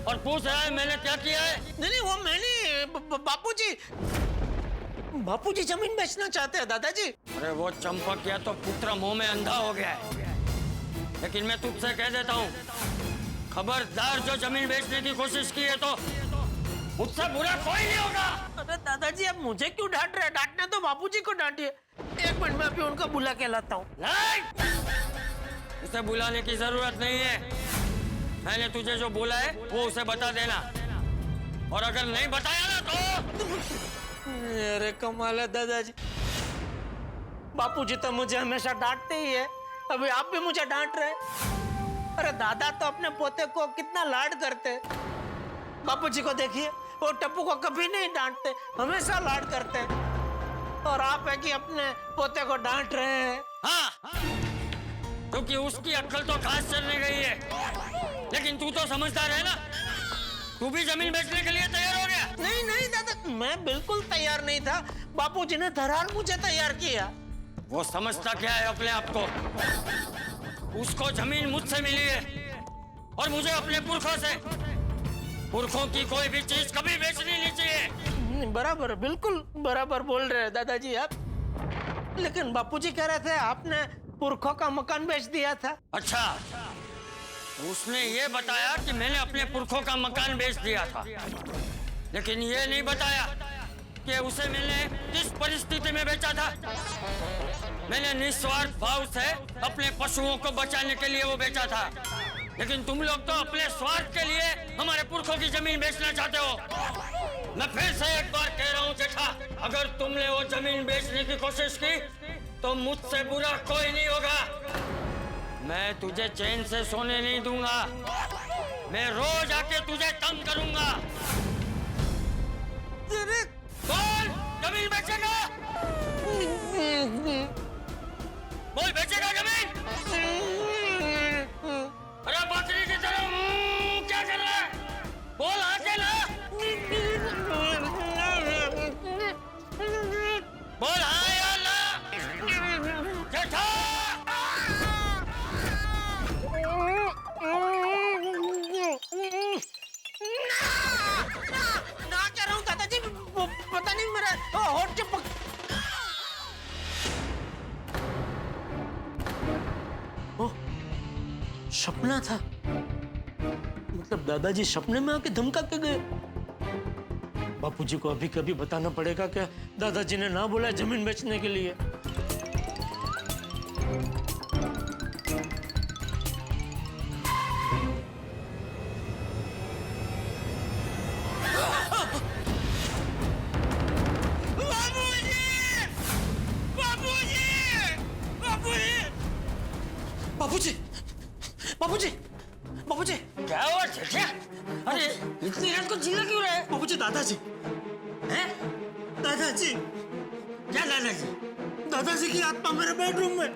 और पूछ रहा है मैंने क्या किया है? नहीं वो मैंने बापूजी जमीन बेचना चाहते हैं दादाजी। अरे वो चंपक या तो पुत्र मुंह में अंधा हो गया है, लेकिन मैं तुझसे कह देता हूँ, खबरदार जो जमीन बेचने की कोशिश की है तो मुझसे बुरा कोई नहीं होगा। अरे दादाजी आप मुझे क्यों डांट रहे हैं? डांटने तो बापूजी को डांटिए। एक मिनट में अभी उनका बुला के लाता हूँ। उसे बुलाने की जरूरत नहीं है, मैंने तुझे जो बोला है वो उसे बता देना, और अगर नहीं बताया ना तो अरे कमाल है दादाजी, बापूजी तो मुझे हमेशा डांटते ही है, अभी आप भी मुझे डांट रहे। अरे दादा तो अपने पोते को कितना लाड करते, बापूजी को देखिए वो टप्पू को कभी नहीं डांटते, हमेशा लाड करते, और आप है कि अपने पोते को डांट रहे हैं। हाँ, क्योंकि उसकी अक्ल तो घास चलने गई है, लेकिन तू तो समझदार है ना, तू भी जमीन बेचने के लिए तैयार हो गया। नहीं नहीं दादा, मैं बिल्कुल तैयार नहीं था, बापूजी ने धरार मुझे तैयार किया। वो समझता क्या है अपने आप को? उसको जमीन मुझसे मिली है और मुझे अपने पुरखों से। पुरखों की कोई भी चीज कभी बेचनी नहीं चाहिए। बराबर, बिल्कुल बराबर बोल रहे हैं दादाजी आप, लेकिन बापूजी कह रहे थे आपने पुरखों का मकान बेच दिया था। अच्छा, उसने ये बताया कि मैंने अपने पुरखों का मकान बेच दिया था, लेकिन ये नहीं बताया कि उसे मैंने किस परिस्थिति में बेचा था। मैंने निस्वार्थ भाव से अपने पशुओं को बचाने के लिए वो बेचा था, लेकिन तुम लोग तो अपने स्वार्थ के लिए हमारे पुरखों की जमीन बेचना चाहते हो। मैं फिर से एक बार कह रहा हूँ जेठा, अगर तुमने वो जमीन बेचने की कोशिश की तो मुझसे बुरा कोई नहीं होगा। मैं तुझे चैन से सोने नहीं दूंगा, मैं रोज आके तुझे तंग करूंगा। बोल, जमीन बेचेगा? बोल, बेचेगा जमीन? अरे बकरी की तरह क्या कर रहा है? बोल आके ना। बोल हाँ या ना। जेठा, ना कह रहा हूँ दादाजी, पता नहीं मेरा होठ चिपक। सपना था, मतलब दादाजी सपने में आके धमका के गए। बापूजी को अभी कभी बताना पड़ेगा कि दादाजी ने ना बोला जमीन बेचने के लिए। बापूजी, बापूजी, बापूजी, क्या हुआ जेठा? अरे इतनी रात को चिल्ला क्यों रहे? बापूजी, दादाजी हैं? दादाजी, क्या दादाजी? दादाजी की आत्मा मेरे बेडरूम में।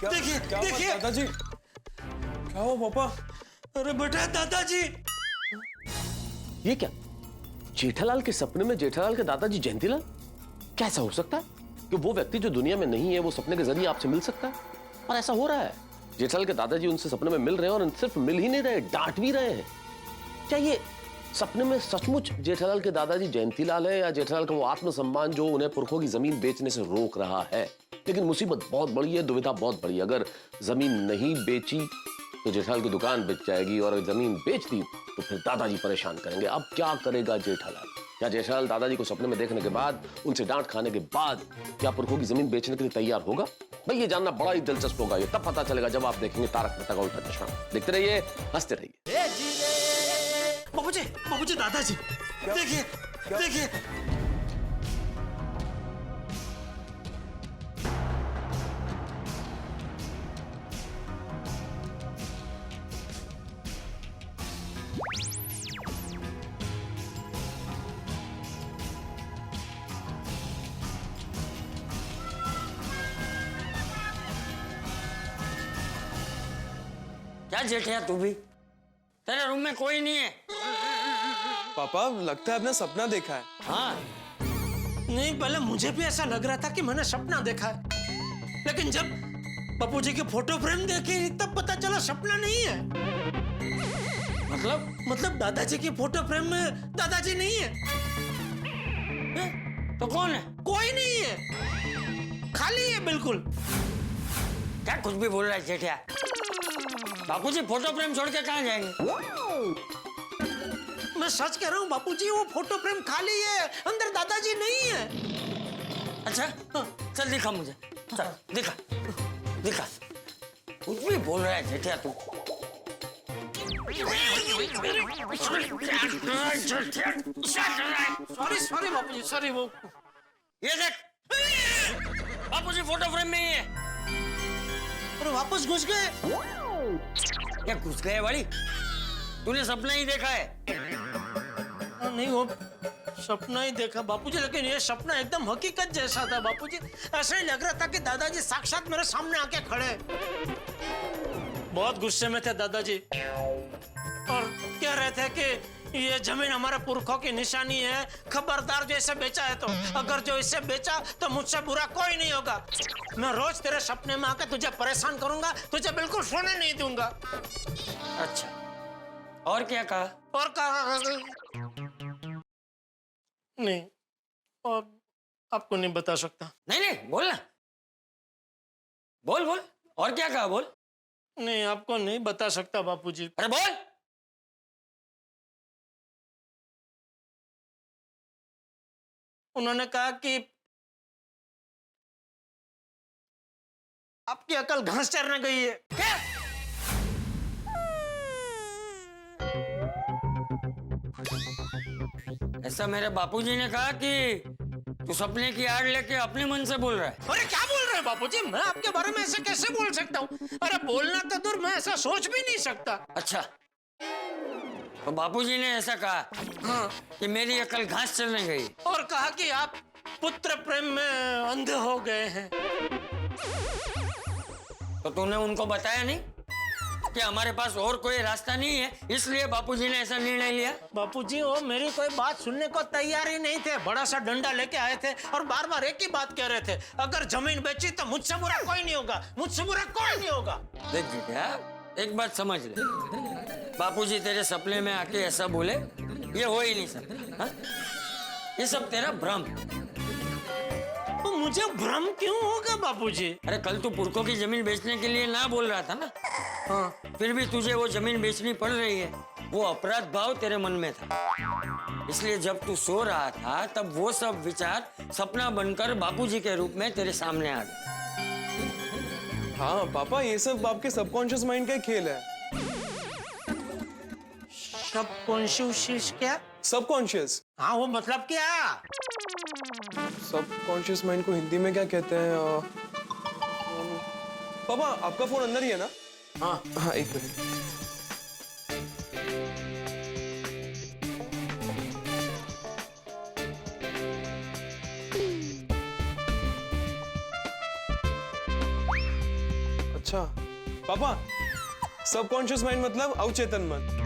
देखिए, देखिए दादाजी, क्या हुआ पापा? अरे बेटा दादाजी। ये क्या? जेठालाल के सपने में जेठालाल के दादाजी जयंतीलाल? क्या ऐसा हो सकता है कि वो व्यक्ति जो दुनिया में नहीं है वो सपने के जरिए आपसे मिल सकता है? और ऐसा हो रहा है, जेठालाल के दादाजी उनसे सपने में मिल रहे हैं, और सिर्फ मिल ही नहीं रहे, डांट भी रहे हैं। क्या ये सपने में सचमुच जेठालाल के दादाजी जयंतीलाल है, या जेठालाल का वो आत्मसम्मान जो उन्हें पुरखों की जमीन बेचने से रोक रहा है? लेकिन मुसीबत बहुत बड़ी है, दुविधा बहुत बड़ी है। अगर जमीन नहीं बेची तो जेठालाल की दुकान बिक जाएगी, और अगर जमीन बेच दी तो फिर दादाजी परेशान करेंगे। अब क्या करेगा जेठालाल? क्या जेठालाल दादाजी को सपने में देखने के बाद, उनसे डांट खाने के बाद, क्या पुरखों की जमीन बेचने के लिए तैयार होगा? भाई ये जानना बड़ा ही दिलचस्प होगा। ये तब पता चलेगा जब आप देखेंगे तारक मेहता का उल्टा चश्मा। देखते रहिए, हंसते रहिए। बापूजी, बापूजी, दादाजी, देखिए, देखिए। क्या जेठिया तू भी? तेरे रूम में कोई नहीं है? पापा, लगता है आपने सपना देखा है। हाँ, नहीं, पहले मुझे भी ऐसा लग रहा था कि मैंने सपना देखा है, लेकिन जब बापूजी की फोटो फ्रेम देखी तब पता चला सपना नहीं है। मतलब दादाजी की फोटो फ्रेम में दादाजी नहीं है। तो कौन है? कोई नहीं है, खाली है बिल्कुल। क्या कुछ भी बोल रहा है जेठिया? बापूजी फोटो फ्रेम छोड़ के कहाँ जाएंगे? मैं सच कह रहा हूँ बापूजी, वो फोटो फ्रेम खाली है, अंदर दादाजी नहीं है। अच्छा चल दिखा मुझे, चल दिखा दिखा। कुछ भी बोल रहा है जेठिया तू। सॉरी बापूजी, सॉरी। वो ये देख, बापूजी फोटो फ्रेम में ही है। अरे वापस घुस गए? क्या घुस गए वाली? तूने सपना ही देखा है? नहीं, वो सपना ही देखा बापूजी, लेकिन ये सपना एकदम हकीकत जैसा था बापूजी। ऐसा ही लग रहा था कि दादाजी साक्षात मेरे सामने आके खड़े। बहुत गुस्से में थे दादाजी और कह रहे थे कि ये जमीन हमारे पुरखों की निशानी है, खबरदार जो इसे बेचा है तो, अगर जो इसे बेचा तो मुझसे बुरा कोई नहीं होगा। मैं रोज तेरे सपने में आकर तुझे परेशान करूंगा, तुझे बिल्कुल सोने नहीं दूंगा। अच्छा, और क्या कहा? और कहा नहीं, और आपको नहीं बता सकता। नहीं बोल ना, बोल। और क्या कहा? बोल। नहीं, आपको नहीं बता सकता बापूजी। अरे बोल। उन्होंने कहा कि आपकी अकल घास चरने गई है। क्या? ऐसा मेरे बापूजी ने कहा कि तू सपने की आड़ लेके अपने मन से बोल रहा है? अरे क्या बोल रहे हैं बापूजी, मैं आपके बारे में ऐसे कैसे बोल सकता हूँ? अरे बोलना तो दूर, मैं ऐसा सोच भी नहीं सकता। अच्छा, तो बापूजी ने ऐसा कहा कि मेरी अकल घास चलने गई, और कहा कि आप पुत्र प्रेम में अंधे हो गए हैं। तो तूने उनको बताया नहीं कि हमारे पास और कोई रास्ता नहीं है, इसलिए बापूजी ने ऐसा निर्णय लिया? बापूजी वो मेरी कोई बात सुनने को तैयार ही नहीं थे, बड़ा सा डंडा लेके आए थे और बार बार एक ही बात कह रहे थे, अगर जमीन बेची तो मुझसे बुरा कोई नहीं होगा, मुझसे बुरा कोई नहीं होगा। देख बेटा, एक बात समझ ले, बापूजी तेरे सपने में आके ऐसा बोले, ये हो ही नहीं सकता। ये सब तेरा भ्रम। तो मुझे भ्रम क्यों होगा बापूजी? अरे कल तू पुरखों की जमीन बेचने के लिए ना बोल रहा था ना? हाँ, फिर भी तुझे वो जमीन बेचनी पड़ रही है, वो अपराध भाव तेरे मन में था। इसलिए जब तू सो रहा था तब वो सब विचार सपना बनकर बापूजी के रूप में तेरे सामने आ गए। हाँ पापा, ये सब आपके सबकॉन्शियस माइंड का खेल है। सबकॉन्शियस क्या? सबकॉन्शियस। हाँ, वो मतलब क्या? सबकॉन्शियस माइंड को हिंदी में क्या कहते हैं? पापा आपका फोन अंदर ही है ना? हाँ, एक मिनट। अच्छा पापा, सबकॉन्शियस माइंड मतलब अवचेतन मन।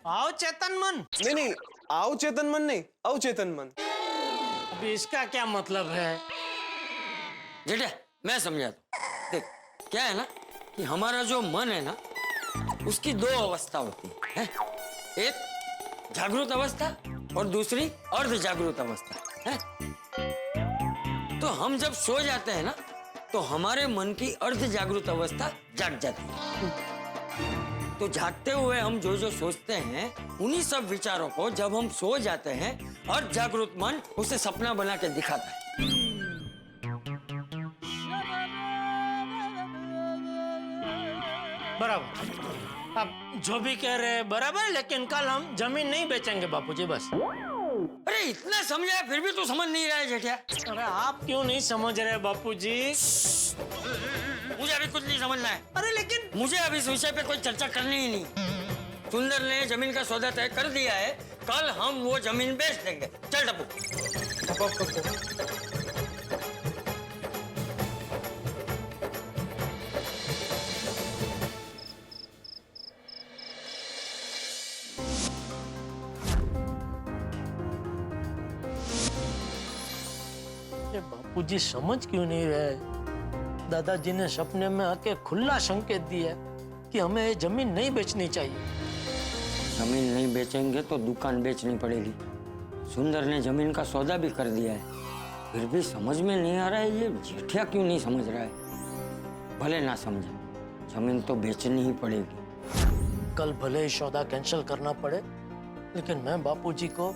अवचेतन मन? नहीं, अवचेतन मन नहीं, अवचेतन मन। अभी इसका क्या मतलब है? जेठा मैं समझाता हूँ। देख, क्या है ना कि हमारा जो मन है ना, उसकी दो अवस्था होती है। एक जागृत अवस्था और दूसरी अर्ध जागृत अवस्था है। तो हम जब सो जाते हैं ना, तो हमारे मन की अर्ध जागृत अवस्था जाग जाती है। तो जागते हुए हम जो जो सोचते हैं, उन्हीं सब विचारों को जब हम सो जाते हैं, अर्ध जागृत मन उसे सपना बना के दिखाता है। बराबर, आप जो भी कह रहे हैं बराबर, लेकिन कल हम जमीन नहीं बेचेंगे बापूजी, बस। अरे इतना समझाया फिर भी तू समझ नहीं रहा है जेठिया। अरे आप क्यों नहीं समझ रहे बापूजी? मुझे अभी कुछ नहीं समझना है। अरे लेकिन मुझे अभी इस विषय पे कोई चर्चा करनी ही नहीं। सुंदर ने जमीन का सौदा तय कर दिया है, कल हम वो जमीन बेच देंगे। चल टप्पू। बापूजी समझ क्यों नहीं रहे? दादाजी ने सपने में आके खुला संकेत दिया कि हमें ये जमीन नहीं बेचनी चाहिए। जमीन नहीं बेचेंगे तो दुकान बेचनी पड़ेगी। सुंदर ने जमीन का सौदा भी कर दिया है, फिर भी समझ में नहीं आ रहा है ये जेठिया क्यों नहीं समझ रहा है। भले ना समझे, जमीन तो बेचनी ही पड़ेगी। कल भले ही सौदा कैंसिल करना पड़े, लेकिन मैं बापूजी को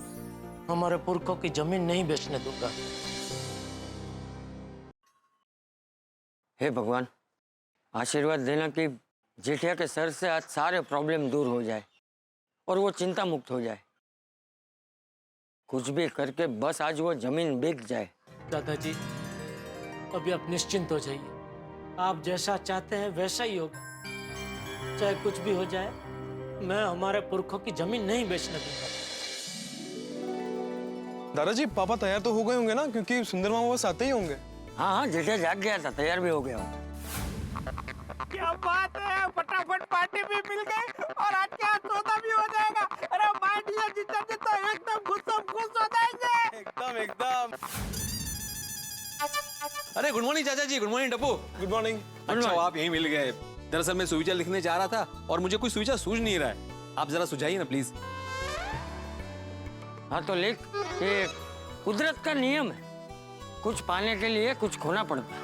हमारे पुरखों की जमीन नहीं बेचने दूंगा। हे भगवान, आशीर्वाद देना कि जेठिया के सर से आज सारे प्रॉब्लम दूर हो जाए और वो चिंता मुक्त हो जाए। कुछ भी करके बस आज वो जमीन बिक जाए। दादाजी, अभी आप निश्चिंत हो जाइए। आप जैसा चाहते हैं वैसा ही होगा। चाहे कुछ भी हो जाए, मैं हमारे पुरखों की जमीन नहीं बेचने दूंगा। दादाजी, पापा तैयार तो हो गए होंगे ना, क्योंकि सुंदर मामा बस आते ही होंगे। हाँ हाँ, जेठिया जाग गया था, तैयार भी हो गया हूँ। क्या बात है, फटाफट पार्टी भी मिल गई और आज क्या सौदा भी हो जाएगा। अरे माय डियर जीजा जी तो एकदम खुश हो जाएंगे। एकदम एकदम। अरे गुड मॉर्निंग चाचा जी। Good morning Tappu. Good morning. अच्छा आप यहीं मिल गए। दरअसल मैं सुविचार लिखने जा रहा था और मुझे कोई सुविचार सूझ नहीं रहा है। आप जरा सुझाइए ना प्लीज। हाँ तो लिख, ये कुदरत का नियम है, कुछ पाने के लिए कुछ खोना पड़ता है।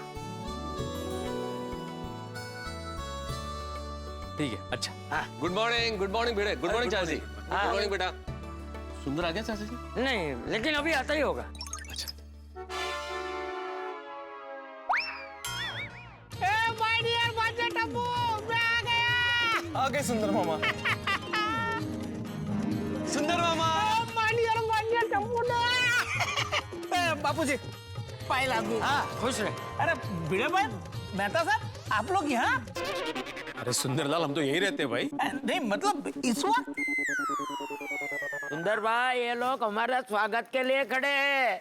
ठीक है, अच्छा। गुड मॉर्निंग बेटे। गुड मॉर्निंग चाचा जी। गुड मॉर्निंग बेटा। सुंदर आ गया चाचा जी? नहीं, लेकिन अभी आता ही होगा। अच्छा। माय डियर बाजे टप्पू, मैं आ गया। आ गए सुंदर मामा। सुंदर मामा। माय डियर बाजे टप्पू ना। बापूजी, पाए लागू। हाँ, खुश रहे। अरे भिड़े भाई, मेहता साहब, आप लोग यहाँ? अरे सुंदरलाल, हम तो यहीं रहते हैं भाई। नहीं मतलब इस वक्त? सुंदर भाई, ये लोग हमारे स्वागत के लिए खड़े हैं।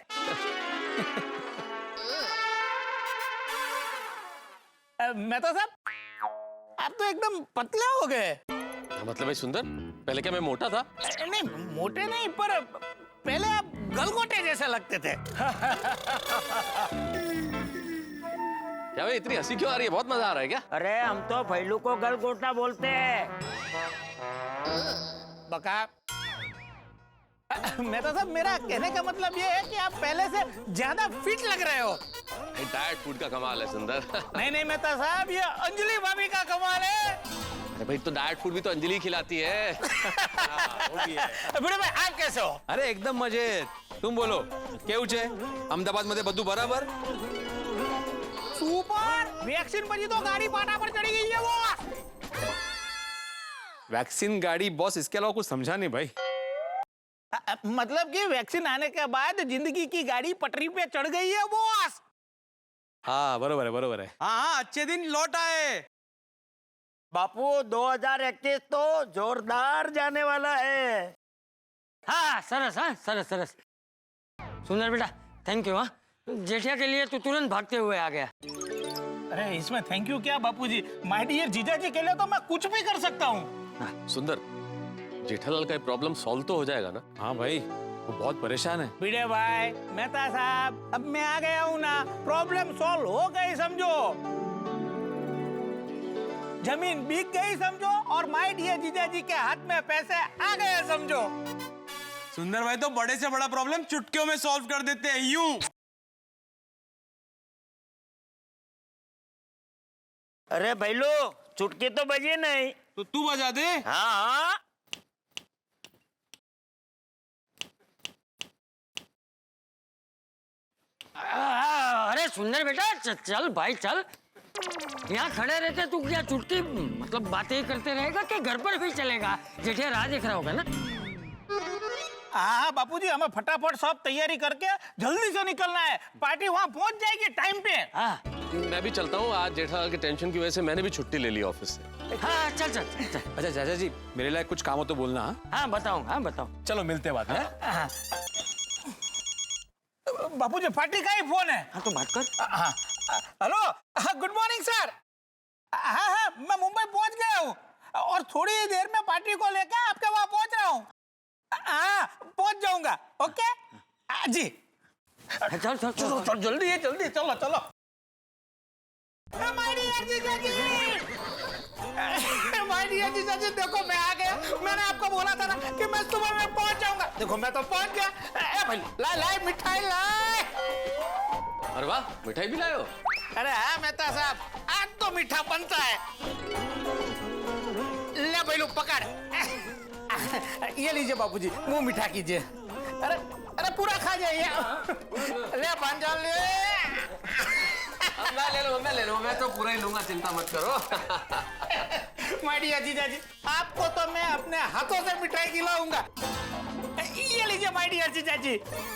मेहता साहब, आप तो एकदम पतले हो गए। मतलब है सुंदर, पहले क्या मैं मोटा था? नहीं, मोटे नहीं, पर पहले आप गलगोटे जैसे लगते थे। क्या भाई इतनी हंसी क्यों आ रही है? बहुत मजा आ रहा है क्या? अरे हम तो फैलू को गलगोटा बोलते हैं। बका, मेहता साहब, मेरा कहने का मतलब ये है कि आप पहले से ज्यादा फिट लग रहे हो। डाइट फूड का कमाल है सुंदर। नहीं मेहता साहब, ये अंजलि भाभी का कमाल है। अरे भाई, तो डाइट फूड भी तो अंजलि खिलाती है। बड़े भाई, आप कैसे हो? अरे एकदम मजे। तुम बोलो, केवू छे? अहमदाबाद मध्ये બધું बराबर? सुपर। वैक्सीन बनी तो गाड़ी पाटा पर चढ़ी गई है वो। वैक्सीन गाड़ी बॉस, इसके अलावा कुछ समझा नहीं भाई। मतलब कि वैक्सीन आने के बाद जिंदगी की गाड़ी पटरी पे चढ़ गई है बॉस। हाँ बरोबर है। हाँ, अच्छे दिन लौट आए। बापू, 2021 तो जोरदार जाने वाला है। हाँ सरस, हाँ सरस। सुंदर बेटा, थैंक यू। हाँ, जेठिया के लिए तू तुरंत भागते हुए आ गया। अरे इसमें थैंक यू क्या बापूजी, माय डियर जीजा जी के लिए तो मैं कुछ भी कर सकता हूँ। सुंदर, जेठालाल का प्रॉब्लम सॉल्व तो हो जाएगा ना? हाँ भाई, वो बहुत परेशान है। भिड़े भाई, मेहता साहब, अब मैं आ गया हूँ ना, प्रॉब्लम सॉल्व हो गई समझो। जमीन बिक गई समझो और माय डियर जीजा जी के हाथ में पैसे आ गए समझो। सुंदर भाई तो बड़े से बड़ा प्रॉब्लम चुटकियों में सॉल्व कर देते हैं, यूं। अरे भैलू, चुटकी तो बजी नहीं, तो तू बजा दे। हाँ। अरे सुंदर बेटा, चल भाई चल। यहाँ खड़े रहते तू क्या चुटकी मतलब बातें ही करते रहेगा कि घर पर भी चलेगा? जेठिया राह देख रहा होगा ना। हाँ बापूजी, हमें फटाफट सब तैयारी करके जल्दी से निकलना है। पार्टी वहाँ पहुँच जाएगी टाइम पे। हाँ, मैं भी चलता हूँ। आज जेठालाल के टेंशन की वजह से मैंने भी छुट्टी ले ली ऑफिस से। हाँ चल। अच्छा चाचा जी, मेरे लिए कुछ काम हो तो बोलना। हाँ बताऊँ। चलो मिलते बाद में। बापूजी, पार्टी का ही फोन है। हाँ तो बात कर। हाँ, हेलो, गुड मॉर्निंग सर। हाँ, मैं मुंबई पहुंच गया हूँ और थोड़ी देर में पार्टी को लेकर आपके वहाँ पहुंच रहा हूँ। हाँ, पहुंच जाऊंगा। ओके जी। चल जल्दी चलो। माय डियर जीजा जी, माय डियर जीजा जी, देखो मैं आ गया। मैंने आपको बोला था ना कि मैं सुबह में पहुंच जाऊंगा। देखो मैं तो पहुंच गया। ए भाई ला ला मिठाई लाए। अरे वाह, मिठाई भी लाए हो? अरे हाँ मेहता साहब, आज तो मीठा बनता है। ले भाई लो पकड़। ये लीजिए बाबूजी, मुंह मीठा कीजिए। अरे अरे पूरा खा जाइए। ले पंजाब ले। मैं ले लो, मैं तो पूरा ही लूंगा, चिंता मत करो। माय डियर जीजा जी, आपको तो मैं अपने हाथों से मिठाई खिलाऊंगा। ये लीजिए माय डियर जीजा जी।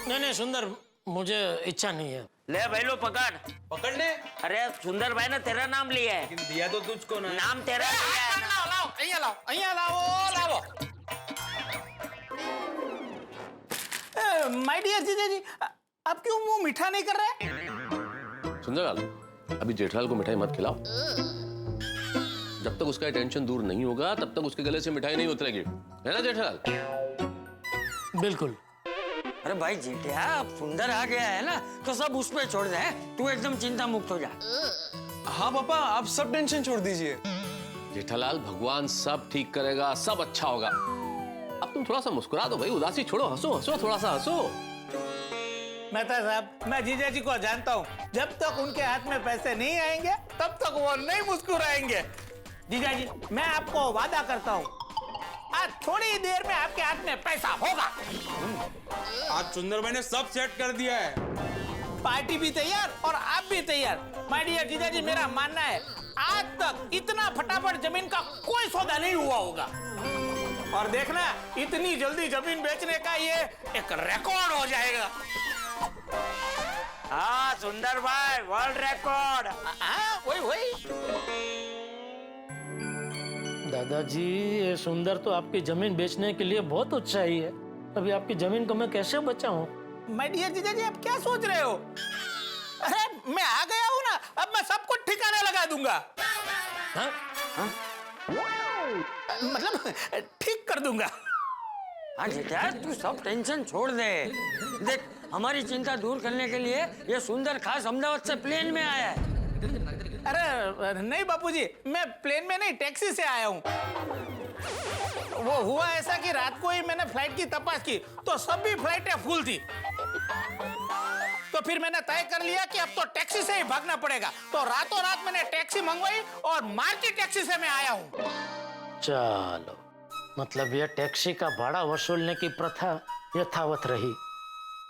नहीं सुंदर, मुझे इच्छा नहीं है। ले भाई लो पकड़। पकड़ ले। अरे सुंदर भाई ने तेरा नाम लिया है। लेकिन दिया तो तुझको ना। नाम तेरा लिया है ना। लाओ लाओ, અહીંયા लाओ, અહીંયા लाओ। माय डियर जीजा जी, आप क्यों मुंह मीठा नहीं कर रहे? सुंदरलाल, अभी जेठालाल को मिठाई मत खिलाओ। जब तक उसका टेंशन दूर नहीं होगा तब तक उसके गले से मिठाई नहीं उतरेगी, है ना जेठालाल? बिल्कुल। अरे भाई जेठिया, अब सुंदर आ गया है ना, तो सब उस पे छोड़ दे। तू एकदम चिंता मुक्त हो जा। हाँ पापा, आप सब टेंशन छोड़ दीजिए। जेठालाल, भगवान सब ठीक करेगा, सब अच्छा होगा। अब तुम थोड़ा सा मुस्कुरा दो भाई, उदासी छोड़ो, हंसो हंसो, थोड़ा सा हंसो। मेहता साहब, मैं जीजा जी को जानता हूँ, जब तक उनके हाथ में पैसे नहीं आएंगे तब तक वो नहीं मुस्कुराएंगे। जीजा जी, मैं आपको वादा करता हूँ, आज थोड़ी देर में आपके हाथ में पैसा होगा। आज सुंदर भाई ने सब सेट कर दिया है। पार्टी भी तैयार और आप भी तैयार। माय डियर जीजा जी, मेरा मानना है आज तक इतना फटाफट जमीन का कोई सौदा नहीं हुआ होगा। और देखना, इतनी जल्दी जमीन बेचने का ये एक रिकॉर्ड हो जाएगा। हाँ सुंदर भाई, वर्ल्ड रिकॉर्ड। हाँ वही। दादाजी, ये सुंदर तो आपकी जमीन बेचने के लिए बहुत उत्साही है। अभी आपकी जमीन को मैं कैसे बचाऊं? माय डियर जीजा जी, आप क्या सोच रहे हो? अरे मैं आ गया हूँ ना, अब मैं सब कुछ ठिकाने लगा दूंगा। हाँ? हाँ? मतलब ठीक कर दूंगा। हाँ जेठा, तू सब टेंशन छोड़ दे। देख, हमारी चिंता दूर करने के लिए ये सुंदर खास अहमदाबाद से प्लेन में आया है। अरे नहीं बापूजी, मैं प्लेन में नहीं, टैक्सी से आया हूँ। वो हुआ ऐसा कि रात को ही मैंने फ्लाइट की तपास की तो सभी फ्लाइटें फुल थी। तो फिर मैंने तय कर लिया कि अब तो टैक्सी से ही भागना पड़ेगा। तो रातों रात मैंने टैक्सी मंगवाई और मार्की टैक्सी से मैं आया हूँ। चलो, मतलब ये टैक्सी का भाड़ा वसूलने की प्रथा यथावत रही।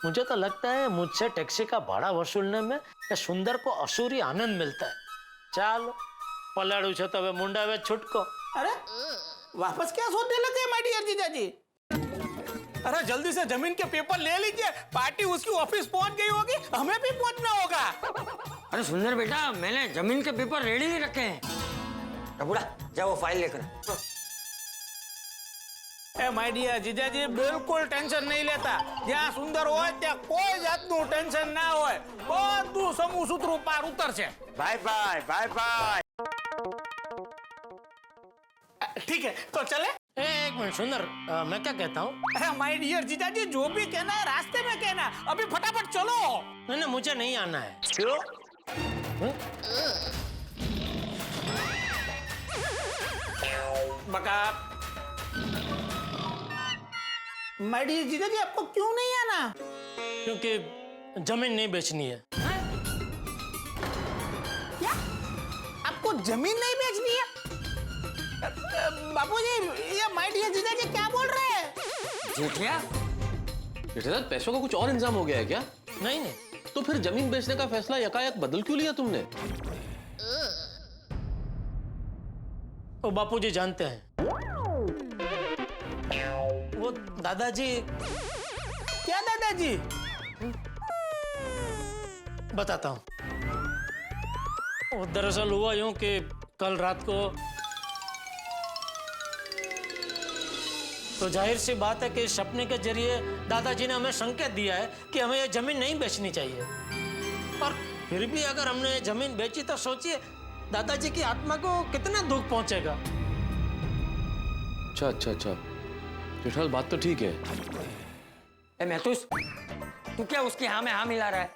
मुझे तो लगता है मुझसे टैक्सी का भाड़ा वसूलने में ये सुंदर को असुरी आनंद मिलता है। चलो, पलाड़ू छे तो मुंडा वे छुटको। अरे वापस क्या सोचने लगे माय डियर जीजा जी? अरे जल्दी से जमीन के पेपर ले लीजिए, पार्टी उसकी ऑफिस पहुंच गई होगी, हमें भी पहुंचना होगा। अरे सुंदर बेटा, मैंने जमीन के पेपर रेडी ही रखे हैं। टबुड़ा, जाओ वो फाइल लेकर। ए माय डियर जीजा जी, बिल्कुल टेंशन नहीं लेता। જ્યાં સુંદર હોય ત્યાં કોઈ જાતનું ટેન્શન ના હોય, બધું સમૂહ સૂત્રું પાર ઉતરશે। Bye bye bye bye. ठीक है, तो चले? एक मिनट सुंदर, मैं क्या कहता हूँ? माय डियर जीजा जी, जो भी कहना है रास्ते में कहना, अभी फटाफट चलो। नहीं, मुझे नहीं आना है। क्यों? बका माय डियर जीजा जी, आपको क्यों नहीं आना? क्योंकि जमीन नहीं बेचनी है। क्या? आपको जमीन नहीं बेचनी है? बापूजी, ये माय डियर जीजा जी क्या बोल रहे हैं? जेठिया, जेठालाल, पैसों का कुछ और इंतजाम हो गया है क्या? नहीं। तो फिर जमीन बेचने का फैसला यकायक बदल क्यों लिया तुमने? वो बापूजी जानते हैं। वो दादाजी। क्या दादाजी? बताता हूँ। वो दरअसल हुआ यूं कि कल रात को तो जाहिर सी बात है कि सपने के जरिए दादाजी ने हमें संकेत दिया है कि हमें ये जमीन नहीं बेचनी चाहिए। और फिर भी अगर हमने ये जमीन बेची तो सोचिए दादाजी की आत्मा को कितना दुख पहुंचेगा। अच्छा, जेठालाल, बात तो ठीक है। महतूस, तू क्या उसकी हाँ में हाँ मिला रहा है?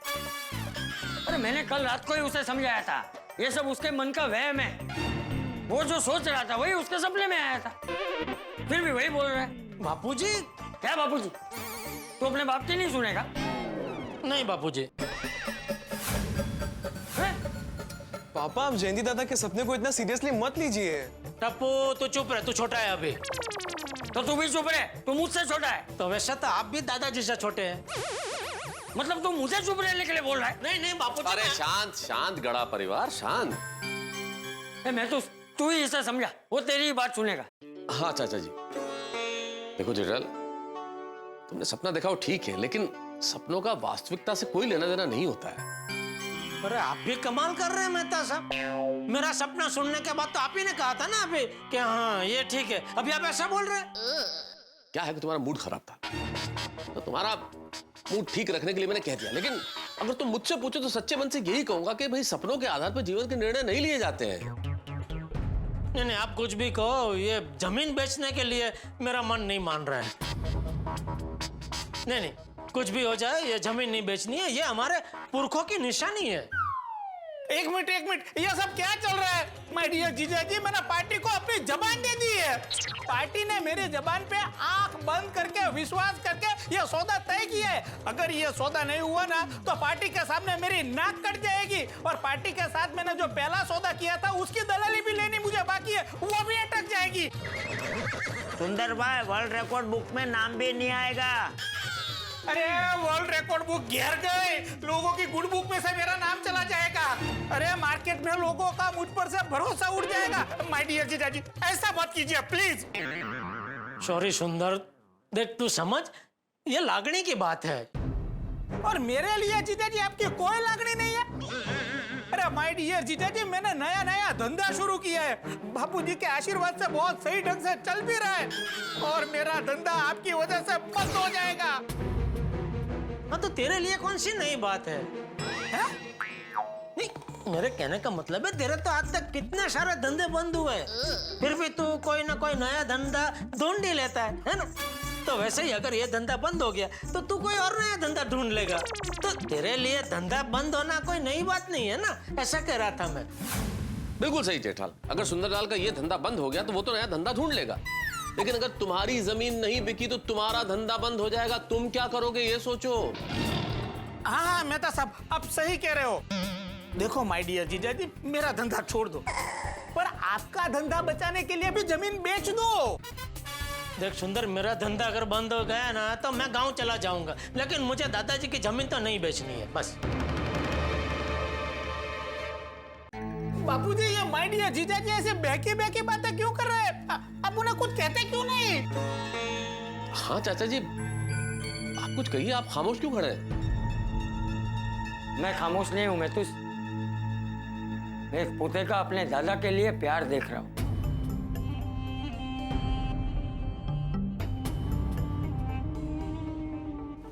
अरे मैंने कल रात को ही उसे समझाया था ये सब उसके मन का वहम है। वो जो सोच रहा था वही उसके सपने में आया था, फिर भी वही बोल रहा है। बापूजी। क्या बापूजी? तू अपने बाप की नहीं सुनेगा? नहीं बापूजी। पापा, आप जयंती दादा के सपने को इतना सीरियसली मत लीजिए। टप्पू तू चुप रहे, तू छोटा है अभी। तो तू भी चुप रहे, तू मुझसे छोटा है। तो वैसे तो आप भी दादाजी से छोटे हैं। मतलब तू मुझे चुप रहने के लिए बोल रहा है? नहीं नहीं बापूजी। अरे शांत शांत गड़ा परिवार, शांत। मैं तो तू ही इसे समझा, वो तेरी ही बात सुनेगा। हाँ चाचा जी, देखो जेठल, तुमने सपना देखा वो ठीक है, लेकिन सपनों का वास्तविकता से कोई लेना देना नहीं होता है। अरे आप भी कमाल कर रहे हैं मेहता साहब। मेरा सपना सुनने के बाद तो आप ही ने कहा था ना अभी कि हाँ ये ठीक है, अभी आप ऐसा बोल रहे हैं। क्या है कि तुम्हारा मूड खराब था, तो तुम्हारा मूड ठीक रखने के लिए मैंने कह दिया। लेकिन अगर तुम मुझसे पूछो तो सच्चे मन से यही कहूंगा कि भाई सपनों के आधार पर जीवन के निर्णय नहीं लिए जाते हैं। नहीं नहीं आप कुछ भी कहो, ये जमीन बेचने के लिए मेरा मन नहीं मान रहा है। नहीं नहीं कुछ भी हो जाए, ये जमीन नहीं बेचनी है, ये हमारे पुरखों की निशानी है। एक मिनट, ये सब क्या चल रहा है? माय डियर जीजा जी, मैंने पार्टी को अपनी जबान दे दी है। पार्टी ने मेरी जबान पे आंख बंद करके विश्वास करके ये सौदा तय किया है। अगर ये सौदा नहीं हुआ ना तो पार्टी के सामने मेरी नाक कट जाएगी, और पार्टी के साथ मैंने जो पहला सौदा किया था उसकी दलाली भी लेनी मुझे बाकी है, वो भी अटक जाएगी। सुंदर भाई, वर्ल्ड रिकॉर्ड बुक में नाम भी नहीं आएगा। अरे वर्ल्ड रिकॉर्ड बुक गिर गए, लोगों की गुड बुक में से मेरा नाम चला जाएगा। अरे मार्केट में लोगों का मुझ पर से भरोसा उड़ जाएगा। माय डियर जीजाजी, ऐसा मत कीजिए प्लीज। सॉरी सुंदर, देख तू समझ, ये लागणी की बात है। और मेरे लिए जीजाजी आपकी कोई लागणी नहीं है। अरे माय डियर जीजाजी, मैंने नया धंधा शुरू किया है, बापूजी के आशीर्वाद से बहुत सही ढंग से चल भी रहा है, और मेरा धंधा आपकी वजह से बंद हो जाएगा। हाँ तो तेरे लिए कौन सी नई बात है? नहीं, मेरे कहने का मतलब है तेरे तो आज तक कितने सारे धंधे बंद हुए, फिर भी तू कोई ना कोई नया धंधा ढूंढ ही लेता है ना? तो वैसे ही अगर ये धंधा बंद हो गया तो तू कोई और नया धंधा ढूंढ लेगा। तो तेरे लिए धंधा बंद होना कोई नई बात नहीं है ना, ऐसा कह रहा था मैं। बिल्कुल सही जेठाल, अगर सुंदरलाल का ये धंधा बंद हो गया तो वो तो नया धंधा ढूंढ लेगा, लेकिन अगर तुम्हारी जमीन नहीं बिकी तो तुम्हारा धंधा बंद हो जाएगा। तुम क्या करोगे ये सोचो। हाँ मेहता साहब, आप सही कह रहे हो। देखो माय डियर जीजा जी, मेरा धंधा छोड़ दो, पर आपका धंधा बचाने के लिए भी जमीन बेच दो। देख सुंदर, मेरा धंधा अगर बंद हो गया ना तो मैं गांव चला जाऊंगा, लेकिन मुझे दादाजी की जमीन तो नहीं बेचनी है बस। बापूजी, ये माय डियर जीजा जी ऐसे बहकी बातें क्यों कर रहे हैं? आप उन्हें कुछ कहते क्यों नहीं? हाँ चाचा जी, आप कुछ कहिए, आप खामोश क्यों खड़े हैं? मैं खामोश नहीं हूं, मैं तो मैं इस पोते का अपने दादा के लिए प्यार देख रहा हूं।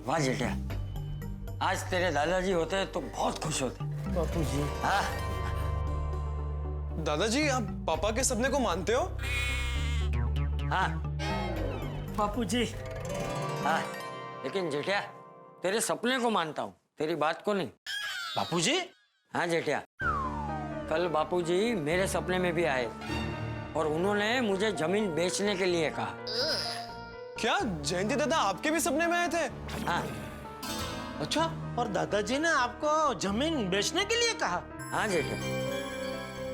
वाह जेठा, आज तेरे दादाजी होते तो बहुत खुश होते। बापूजी। हाँ दादाजी, आप पापा के सपने को मानते हो? हाँ बापूजी। हाँ, लेकिन जेठिया तेरे सपने को मानता हूँ, तेरी बात को नहीं। बापूजी? हाँ जेठिया, कल बापूजी मेरे सपने में भी आए और उन्होंने मुझे जमीन बेचने के लिए कहा। क्या जयंती दादा आपके भी सपने में आए थे? हाँ। अच्छा, और दादाजी ने आपको जमीन बेचने के लिए कहा? हाँ जेठिया,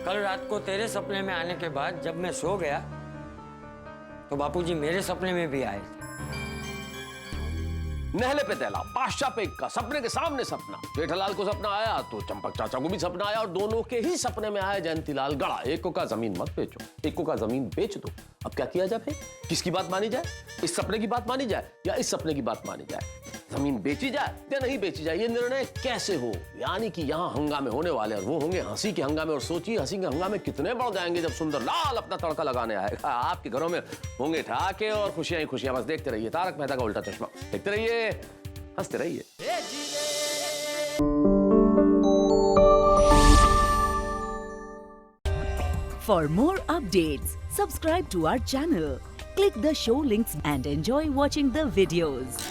कल रात को तेरे सपने में आने के बाद जब मैं सो गया तो बापूजी मेरे सपने में भी आए थे। नहले पे तैला, पाशा पे इक्का, सपने के सामने सपना। जेठालाल को सपना आया तो चंपक चाचा को भी सपना आया, और दोनों के ही सपने में आया जयंतीलाल गड़ा। एको का जमीन मत बेचो, एको का जमीन बेच दो। अब क्या किया जाए फिर? किसकी बात मानी जाए? इस सपने की बात मानी जाए या इस सपने की बात मानी जाए? जमीन बेची जाए या नहीं बेची जाए, ये निर्णय कैसे हो? यानी कि यहाँ हंगामे होने वाले, और वो होंगे हंसी के हंगामे। और सोचिए हंसी के हंगामे कितने बढ़ जाएंगे जब सुंदरलाल अपना तड़का लगाने आएगा। आपके घरों में होंगे ठहाके और खुशियां ही खुशियां। बस देखते रहिए तारक मेहता का उल्टा चश्मा, देखते रहिए, हंसते रहिए। For more updates, subscribe to our channel, click the show links and enjoy watching the videos.